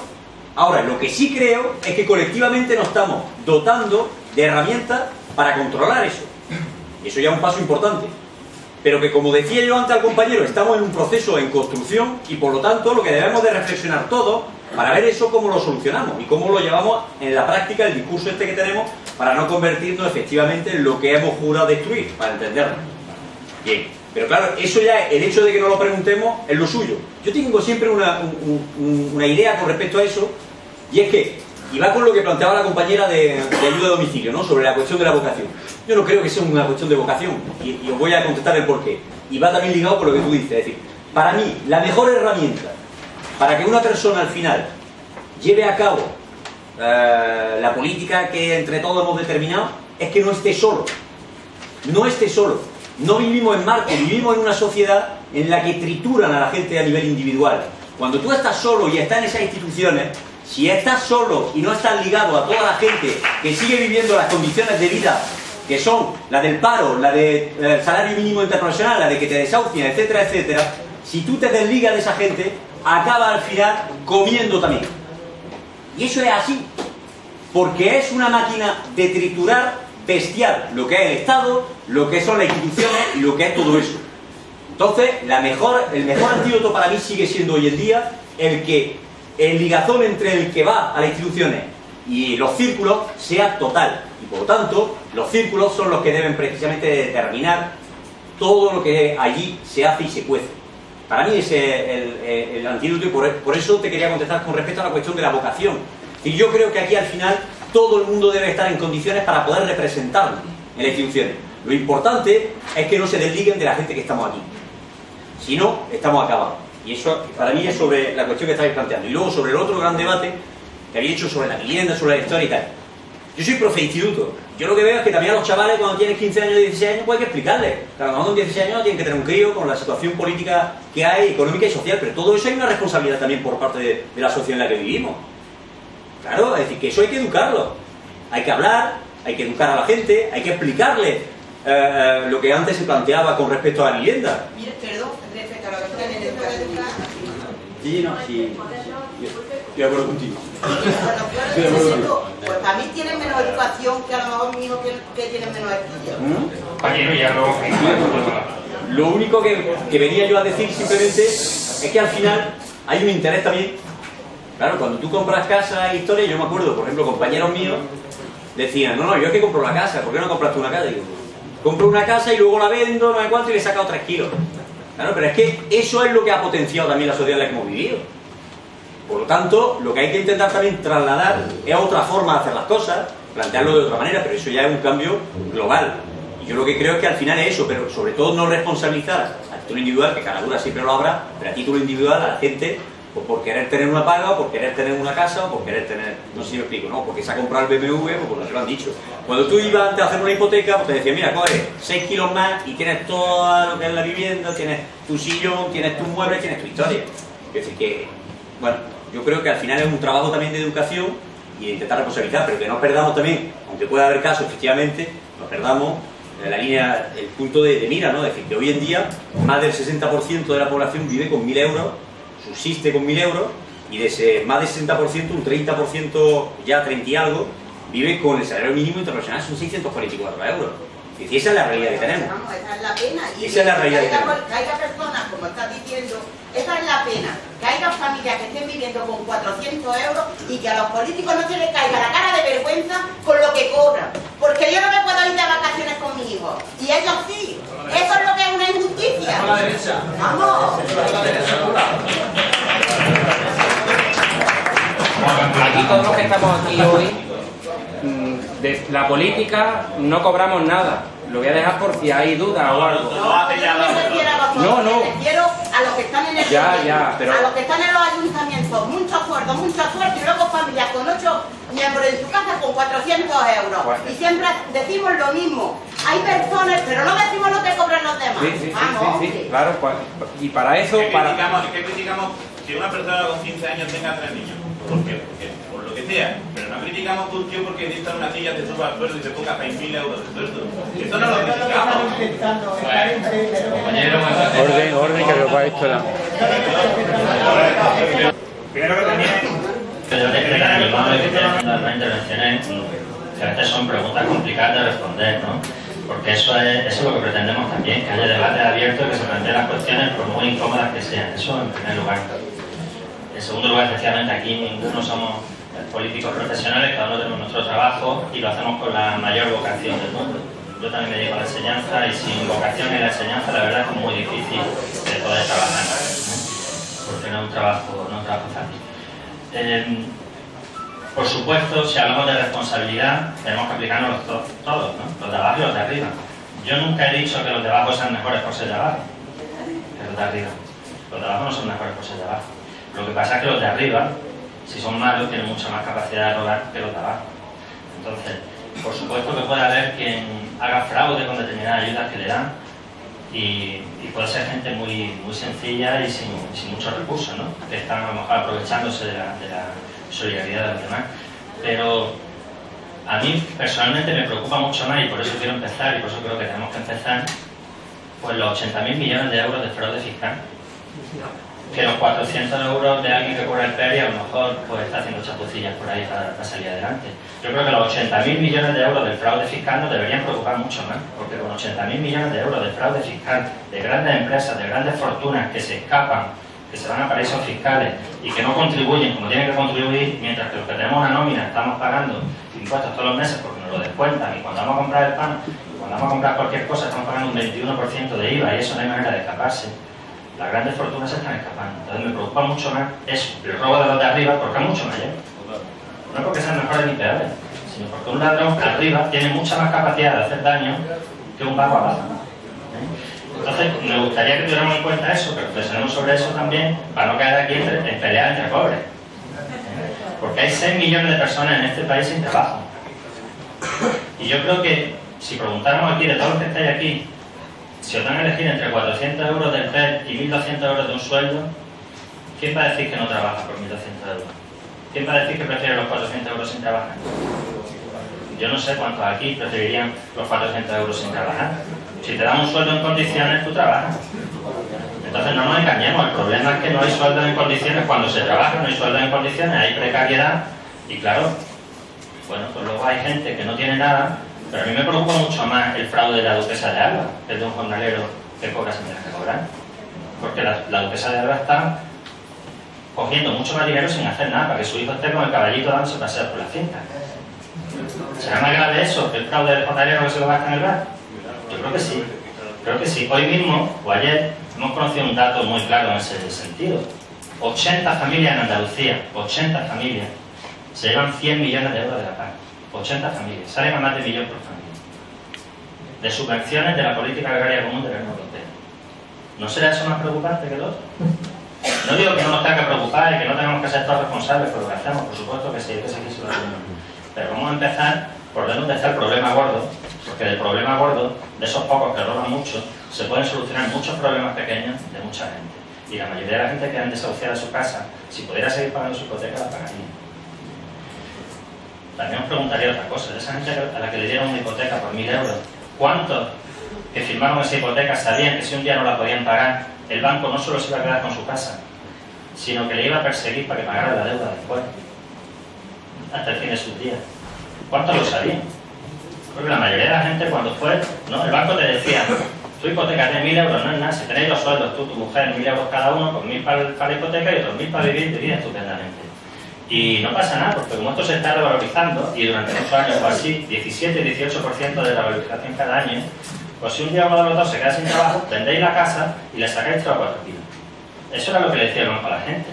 Ahora, lo que sí creo es que colectivamente nos estamos dotando de herramientas para controlar eso. Y eso ya es un paso importante. Pero que, como decía yo antes al compañero, estamos en un proceso en construcción y por lo tanto lo que debemos de reflexionar todos para ver eso cómo lo solucionamos y cómo lo llevamos en la práctica, el discurso este que tenemos, para no convertirnos efectivamente en lo que hemos jurado destruir, para entenderlo. Bien, pero claro, eso ya, el hecho de que no lo preguntemos es lo suyo. Yo tengo siempre una idea con respecto a eso, y es que, y va con lo que planteaba la compañera de ayuda a domicilio, ¿no?, sobre la cuestión de la vocación. Yo no creo que sea una cuestión de vocación, y os voy a contestar el porqué. Y va también ligado con lo que tú dices, es decir, para mí, la mejor herramienta para que una persona al final lleve a cabo la política que entre todos hemos determinado es que no esté solo. No esté solo. No vivimos en Marte, vivimos en una sociedad en la que trituran a la gente a nivel individual. Cuando tú estás solo y estás en esas instituciones, si estás solo y no estás ligado a toda la gente que sigue viviendo las condiciones de vida que son la del paro, la del salario mínimo interprofesional, la de que te desahucian, etcétera, etcétera, si tú te desligas de esa gente, acaba al final comiendo también. Y eso es así, porque es una máquina de triturar bestial lo que es el Estado, lo que son las instituciones y lo que es todo eso. Entonces, el mejor antídoto para mí sigue siendo hoy en día el ligazón entre el que va a las instituciones y los círculos sea total. Y por lo tanto, los círculos son los que deben precisamente determinar todo lo que allí se hace y se cuece. Para mí ese es el antídoto, y por eso te quería contestar con respecto a la cuestión de la vocación. Y yo creo que aquí al final todo el mundo debe estar en condiciones para poder representarnos en las instituciones. Lo importante es que no se desliguen de la gente que estamos aquí. Si no, estamos acabados. Y eso para mí es sobre la cuestión que estáis planteando. Y luego sobre el otro gran debate que habéis hecho sobre la vivienda, sobre la historia y tal. Yo soy profe de instituto. Yo lo que veo es que también a los chavales, cuando tienen 15 años, 16 años, pues hay que explicarles. Claro, cuando tienen 16 años tienen que tener un crío con la situación política que hay, económica y social, pero todo eso hay una responsabilidad también por parte de la sociedad en la que vivimos. Claro, es decir, que eso hay que educarlo. Hay que hablar, hay que educar a la gente, hay que explicarle lo que antes se planteaba con respecto a la vivienda. Mire, perdón, respecto a lo que tú tienes de educar. Sí, no, sí. Estoy de acuerdo contigo. Pues para mí tienen menos educación que a lo mejor mi hijo que tienen menos estudios. Lo único que venía yo a decir simplemente es que al final hay un interés también. Claro, cuando tú compras casa e historia, yo me acuerdo, por ejemplo, compañeros míos decían, no, yo es que compro la casa, ¿por qué no compraste una casa? Y digo, compro una casa y luego la vendo, no sé cuánto, y le he sacado 3 kilos. Claro, pero es que eso es lo que ha potenciado también la sociedad en la que hemos vivido. Por lo tanto, lo que hay que intentar también trasladar es otra forma de hacer las cosas, plantearlo de otra manera, pero eso ya es un cambio global. Y yo lo que creo es que al final es eso, pero sobre todo no responsabilizar a título individual, que cada dura siempre lo habrá, pero a título individual a la gente Pues por querer tener una paga, o por querer tener una casa, o por querer tener... No sé si me explico, ¿no? Porque se ha comprado el BMW, pues porque te lo han dicho. Cuando tú ibas antes a hacer una hipoteca, pues te decían, mira, coge 6 kilos más y tienes todo lo que es la vivienda, tienes tu sillón, tienes tus muebles, tienes tu historia. Es decir, que, bueno, yo creo que al final es un trabajo también de educación y de intentar responsabilizar, pero que no perdamos también, aunque pueda haber casos, efectivamente, no perdamos la línea, el punto de mira, ¿no? Es decir, que hoy en día más del 60% de la población vive con 1.000 euros, subsiste con 1.000 euros, y de ese más del 60%, un 30%, ya 30 y algo, vive con el salario mínimo internacional, son 644 euros. Es decir, esa es la realidad que tenemos. Vamos, esa es la pena. Y esa es la realidad que tenemos. Que haya personas, como estás diciendo, esa es la pena. Que haya familias que estén viviendo con 400 euros y que a los políticos no se les caiga la cara de vergüenza con lo que cobran. Porque yo no me puedo ir de vacaciones con mi hijo. Y ellos sí. Eso es lo que es una injusticia. A la derecha. Vamos. Aquí todos los que estamos aquí hoy, de la política no cobramos nada. Lo voy a dejar por si hay dudas o algo. No me refiero a vosotros, No. me refiero a los que están en el pero... a los que están en los ayuntamientos, mucho esfuerzo, y luego familias con 8 miembros en su casa con 400 euros. Bueno. Y siempre decimos lo mismo. Hay personas, pero no decimos lo que cobran los demás. Sí, claro. Y para eso... ¿Qué criticamos que una persona con 15 años tenga 3 niños? ¿Por qué? Porque, por lo que sea. Pero no criticamos que un tío porque necesita una silla te suba al sueldo y te ponga 6.000 euros de sueldo. Eso no lo criticamos. Orden, que lo va a esperar. Primero que también... Yo te creo que animado y que estoy haciendo las intervenciones que a veces son preguntas complicadas de responder, ¿no? Porque eso es lo que pretendemos también, que haya debate abierto y que se planteen las cuestiones por muy incómodas que sean. Eso en primer lugar. En segundo lugar, efectivamente, aquí ninguno somos políticos profesionales, cada uno tenemos nuestro trabajo y lo hacemos con la mayor vocación del mundo. Yo también me dedico a la enseñanza y sin vocación en la enseñanza la verdad es muy difícil de poder trabajar, ¿no? Porque no es un trabajo fácil. Por supuesto, si hablamos de responsabilidad, tenemos que aplicarnos todos, ¿no? Los de abajo y los de arriba. Yo nunca he dicho que los de abajo sean mejores por ser de abajo que los de arriba. Los de abajo no son mejores por ser de abajo. Lo que pasa es que los de arriba, si son malos, tienen mucha más capacidad de robar que los de abajo. Entonces, por supuesto que puede haber quien haga fraude con determinadas ayudas que le dan y puede ser gente muy sencilla y sin muchos recursos, ¿no? Que están a lo mejor aprovechándose de la solidaridad de los demás. Pero a mí personalmente me preocupa mucho más y por eso quiero empezar y por eso creo que tenemos que empezar pues los 80.000 millones de euros de fraude fiscal, que los 400 euros de alguien que cobra el PER y a lo mejor pues está haciendo chapucillas por ahí para salir adelante. Yo creo que los 80.000 millones de euros del fraude fiscal nos deberían preocupar mucho más, porque con 80.000 millones de euros de fraude fiscal de grandes empresas, de grandes fortunas que se escapan, que se van a paraísos fiscales y que no contribuyen como tienen que contribuir, mientras que los que tenemos una nómina estamos pagando impuestos todos los meses porque nos lo descuentan y cuando vamos a comprar el pan, cuando vamos a comprar cualquier cosa estamos pagando un 21% de IVA y eso no hay manera de escaparse. Las grandes fortunas se están escapando. Entonces me preocupa mucho más eso, el robo de los de arriba, porque es mucho mayor. No porque sean mejores ni peores, sino porque un ladrón arriba tiene mucha más capacidad de hacer daño que un vago abajo. Entonces me gustaría que tuviéramos en cuenta eso, que reflexionemos sobre eso también, para no caer aquí en pelear entre pobres. Porque hay 6 millones de personas en este país sin trabajo. Y yo creo que si preguntáramos aquí de todos los que estáis aquí, si os dan a elegir entre 400 euros del PER y 1.200 euros de un sueldo, ¿quién va a decir que no trabaja por 1.200 euros? ¿Quién va a decir que prefiere los 400 euros sin trabajar? Yo no sé cuántos aquí preferirían los 400 euros sin trabajar. Si te dan un sueldo en condiciones, tú trabajas. Entonces no nos engañemos, el problema es que no hay sueldos en condiciones cuando se trabaja, no hay sueldos en condiciones, hay precariedad y claro, bueno, pues luego hay gente que no tiene nada. Pero a mí me preocupa mucho más el fraude de la duquesa de Alba, que es de un jornalero que cobra sin tener que cobrar. Porque la duquesa de Alba está cogiendo mucho más dinero sin hacer nada, para que su hijo esté con el caballito dándose paseos por la finca. ¿Será más grave eso que el fraude del jornalero que se lo gasta en el bar? Yo creo que sí. Creo que sí. Hoy mismo, o ayer, hemos conocido un dato muy claro en ese sentido. 80 familias en Andalucía, 80 familias, se llevan 100 millones de euros de la PAC. 80 familias, salen a más de 1 millón por familia, de subvenciones de la política agraria común de la Unión Europea. ¿No será eso más preocupante que lo otro? No digo que no nos tenga que preocupar y que no tengamos que ser todos responsables por lo que hacemos, por supuesto que sí, que sí lo hacemos. Pero vamos a empezar por ver dónde está el problema gordo, porque del problema gordo, de esos pocos que roban mucho, se pueden solucionar muchos problemas pequeños de mucha gente. Y la mayoría de la gente que han desahuciado su casa, si pudiera seguir pagando su hipoteca, la pagaría. También os preguntaría otra cosa, de esa gente a la que le dieron una hipoteca por 1.000 euros, ¿cuántos que firmaron esa hipoteca sabían que si un día no la podían pagar, el banco no solo se iba a quedar con su casa, sino que le iba a perseguir para que pagara la deuda después, hasta el fin de sus días? ¿Cuántos lo sabían? Porque la mayoría de la gente cuando fue, ¿no? El banco te decía, tu hipoteca de 1.000 euros no es nada, si tenéis los sueldos tú, tu mujer, 1.000 euros cada uno, con 1.000 para la hipoteca y otros 1.000 para vivir estupendamente. Y no pasa nada, porque como esto se está revalorizando, y durante 8 años fue así, 17-18% de revalorización cada año, pues si un día uno de los dos se queda sin trabajo, vendéis la casa y le sacáis 3 o 4 kilos. Eso era lo que le decía el banco a la gente.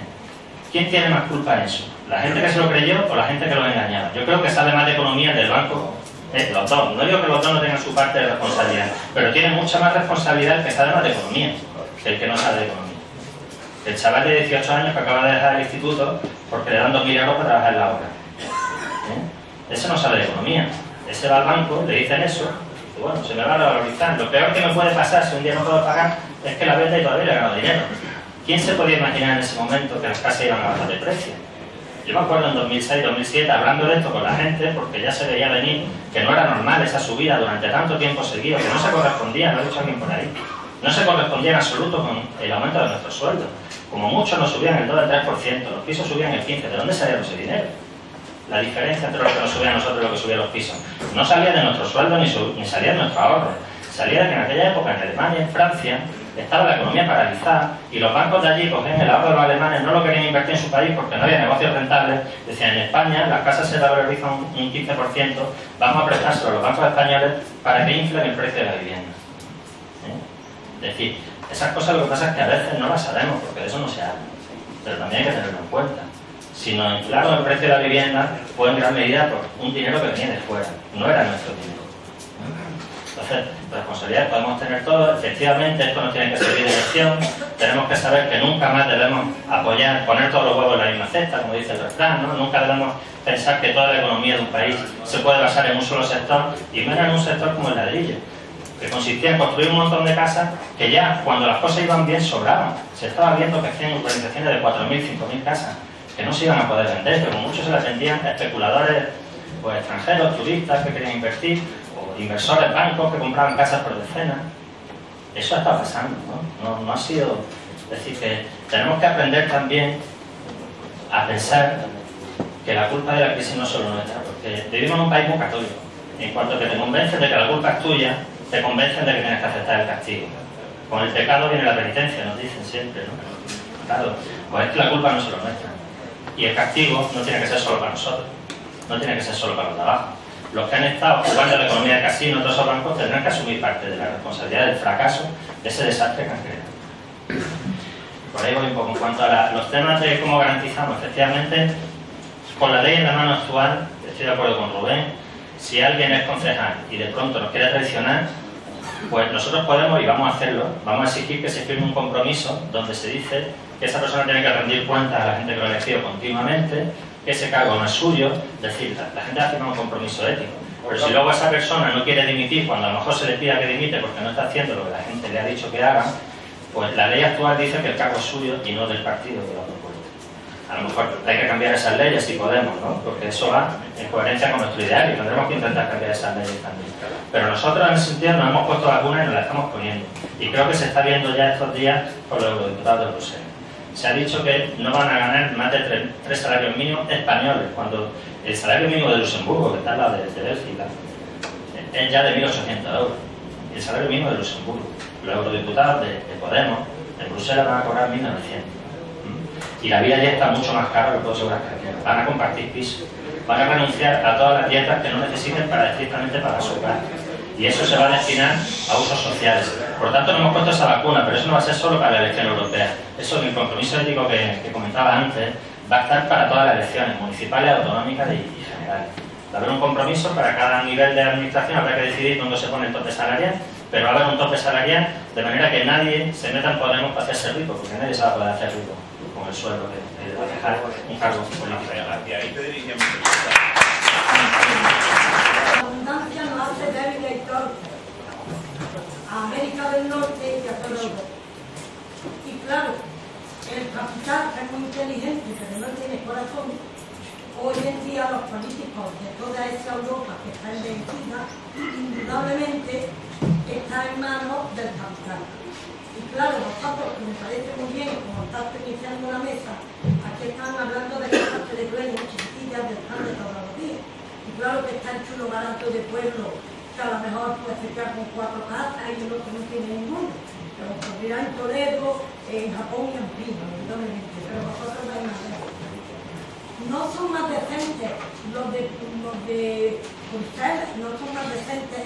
¿Quién tiene más culpa en eso? ¿La gente que se lo creyó o la gente que lo engañaba? Yo creo que sabe más de economía del banco, los dos. No digo que los dos no tengan su parte de responsabilidad, pero tiene mucha más responsabilidad el que sabe más de economía que el que no sabe de economía. El chaval de 18 años que acaba de dejar el instituto porque le dan 2.000 euros para trabajar en la obra. Ese no sabe de economía. Ese va al banco, le dicen eso, y bueno, se me va a revalorizar. Lo peor que me puede pasar si un día no puedo pagar es que la venda y todavía le he ganado dinero. ¿Quién se podía imaginar en ese momento que las casas iban a bajar de precio? Yo me acuerdo en 2006-2007 hablando de esto con la gente porque ya se veía venir que no era normal esa subida durante tanto tiempo seguido, que no se correspondía, lo ha dicho alguien por ahí, no se correspondía en absoluto con el aumento de nuestros sueldos. Como mucho nos subían el 2 al 3%, los pisos subían el 15%. ¿De dónde salía ese dinero? La diferencia entre lo que nos subía a nosotros y lo que subía a los pisos. No salía de nuestro sueldo ni salía de nuestro ahorro. Salía de que en aquella época en Alemania y en Francia estaba la economía paralizada y los bancos de allí cogían el ahorro de los alemanes, no lo querían invertir en su país porque no había negocios rentables. Decían, en España las casas se valorizan un 15%, vamos a prestárselo a los bancos españoles para que inflen el precio de la vivienda. Es decir, esas cosas lo que pasa es que a veces no las sabemos porque de eso no se habla, pero también hay que tenerlo en cuenta. Si nos inflaron el precio de la vivienda fue en gran medida por un dinero que venía de fuera, no era nuestro dinero. Entonces, responsabilidades podemos tener todos. Efectivamente, esto no tiene que servir de lección. Tenemos que saber que nunca más debemos apoyar, poner todos los huevos en la misma cesta, como dice el refrán, ¿no? Nunca debemos pensar que toda la economía de un país se puede basar en un solo sector, y menos en un sector como el ladrillo, que consistía en construir un montón de casas que ya, cuando las cosas iban bien, sobraban. Se estaba viendo que hacían urbanizaciones de 4.000, 5.000 casas, que no se iban a poder vender, que como muchos se las vendían a especuladores pues, extranjeros, turistas que querían invertir, o inversores, bancos que compraban casas por decenas. Eso está pasando, ¿no? No ha sido... Es decir, que tenemos que aprender también a pensar que la culpa de la crisis no es solo nuestra, porque vivimos en un país muy católico. En cuanto que te convencen de que la culpa es tuya, te convencen de que tienes que aceptar el castigo. Con el pecado viene la penitencia, nos dicen siempre, ¿no? Claro, pues es que la culpa no es solo nuestra. Y el castigo no tiene que ser solo para nosotros, no tiene que ser solo para los de abajo. Los que han estado jugando la economía de casino, todos esos bancos, tendrán que asumir parte de la responsabilidad del fracaso de ese desastre que han creado. Por ahí voy un poco. En cuanto a los temas de cómo garantizamos, efectivamente, con la ley en la mano actual, estoy de acuerdo con Rubén, si alguien es concejal y de pronto nos quiere traicionar, pues nosotros podemos, y vamos a hacerlo, vamos a exigir que se firme un compromiso donde se dice que esa persona tiene que rendir cuentas a la gente que lo ha elegido continuamente, que ese cargo no es suyo. Es decir, la gente ha firmado un compromiso ético. Pero si luego esa persona no quiere dimitir, cuando a lo mejor se le pida que dimite porque no está haciendo lo que la gente le ha dicho que haga, pues la ley actual dice que el cargo es suyo y no del partido que lo ha propuesto. A lo mejor hay que cambiar esas leyes si podemos, ¿no? Porque eso va en coherencia con nuestro ideal y tendremos que intentar cambiar esas leyes también. Pero nosotros en ese sentido nos hemos puesto vacunas y nos las estamos poniendo. Y creo que se está viendo ya estos días por los eurodiputados de Bruselas. Se ha dicho que no van a ganar más de 3 salarios mínimos españoles, cuando el salario mínimo de Luxemburgo, que está al lado de Bélgica, es ya de 1.800 euros. El salario mínimo de Luxemburgo. Los eurodiputados de Podemos en Bruselas van a cobrar 1.900. Y la vida ya está mucho más cara, lo puedo asegurar que aquí. Van a compartir pisos. Van a renunciar a todas las dietas que no necesiten estrictamente para su hogar. Y eso se va a destinar a usos sociales. Por lo tanto, no hemos puesto esa vacuna, pero eso no va a ser solo para la elección europea. Eso, el compromiso ético que comentaba antes, va a estar para todas las elecciones, municipales, autonómicas y generales. Va a haber un compromiso para cada nivel de administración, habrá que decidir dónde se pone el tope salarial, pero va a haber un tope salarial de manera que nadie se meta en Podemos para hacerse rico, porque nadie se va a poder hacer rico con el sueldo de dejar un cargo político. Y ahí te dirigíamos. La abundancia nos hace débiles y torpes a América del Norte y a toda Europa. Y claro, el capital es muy inteligente, pero no tiene corazón. Hoy en día los políticos de toda esa Europa que está envejecida, indudablemente está en manos del capital. Y claro, vosotros, que me parece muy bien, como estás iniciando la mesa, aquí están hablando de cosas que de dueños chiquitillas del pan de todos los días. Y claro que está el chulo barato de pueblo, que a lo mejor pues se queda con 4 casas y el otro no tiene ninguno. Pero ocurrirá en Toledo, en Japón y en Prima, evidentemente. Pero vosotros vais a ver. No son más decentes los de Bruselas, no son más decentes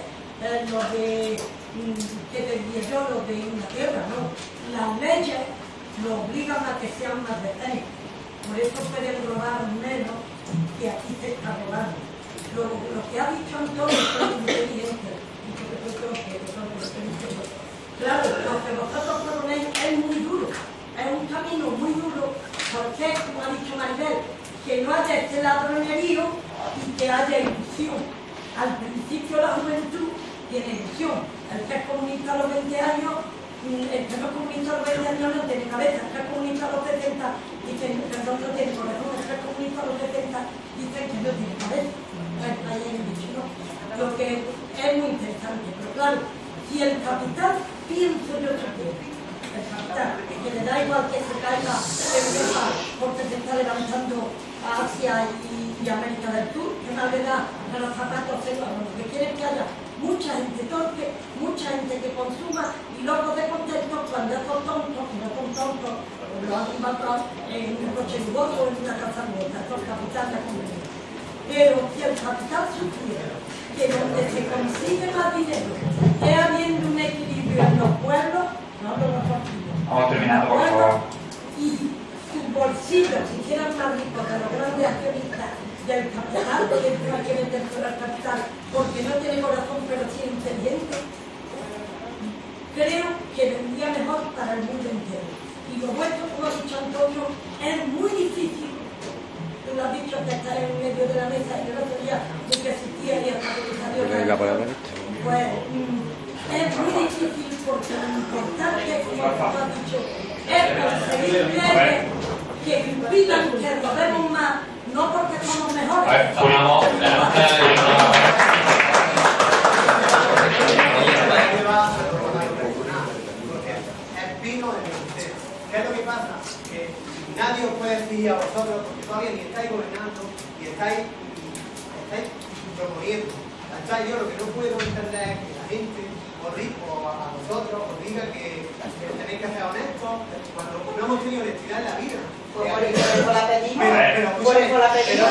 los de, que te diría yo, los de Inglaterra, no. Las leyes lo obligan a que sean más decentes. Por eso pueden robar menos que aquí se está robando. Lo que ha dicho Antonio es muy inteligente. Claro, lo que vosotros proponéis es muy duro, es un camino muy duro, porque, como ha dicho Maribel, que no haya este ladronerío y que haya ilusión. Al principio la juventud tiene ilusión. El que es comunista a los 20 años, el que no es comunista a los 20 años no tiene cabeza. El que es comunista a los 70 dicen que no tiene corazón. El que es comunista a los 70 dicen que no tiene cabeza. Ahí hay un dicho, ¿no? Lo que es muy interesante. Pero claro, si el capital, pienso yo también, el capital, que le da igual que se caiga Europa porque se está levantando a Asia y América del Sur, que no le da a los zapatos celos, lo que quiere es que haya mucha gente torpe, mucha gente que consuma y locos de contentos cuando estos tontos, que no son tontos, lo han matado en un coche lujoso o en una casa nueva, estos capitales convenientes. Pero si el capital supiera que donde se consigue más dinero es habiendo un equilibrio en los pueblos, no lo consigue. Vamos terminando, por favor. Y sus bolsillos, si hicieran más ricos de los grandes accionistas del capital, porque no hay que meter fuera el capital, porque no tiene corazón pero sí es inteligente, creo que vendría mejor para el mundo entero. Y lo vuestro, como ha dicho Antonio, es muy difícil. Tú lo has dicho que estás en medio de la mesa y el otro día tú que existía y hasta que salió pues es muy difícil porque lo importante, como tú has dicho, es conseguir leyes que impidan que robemos más, no porque somos mejores. ¿Qué es lo que pasa? Que nadie os puede decir a vosotros, porque todavía ni estáis gobernando y estáis proponiendo. Yo lo que no puedo entender es que la gente o a vosotros os diga que tenéis que ser honestos cuando no hemos tenido honestidad en la vida. Por eso la pedimos.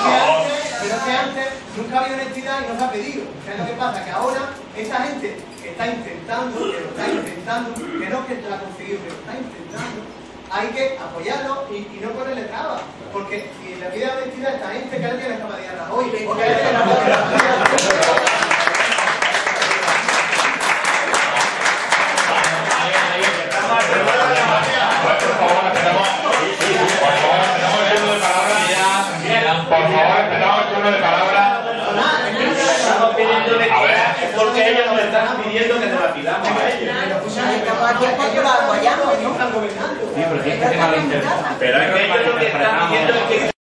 Pero que antes nunca había honestidad y no se ha pedido. ¿Qué es lo que pasa? Que ahora esa gente que está intentando, que no es que la ha conseguido, que lo está intentando, hay que apoyarlo y no ponerle trabas. Porque si le pide honestidad a esta gente, ¿qué le tiene esta madera hoy? Por favor, empezamos el turno de palabra. Estamos pidiendo es porque ellos nos están pidiendo que nos la pidamos a ellos. Pero es que ellos lo que están pidiendo es que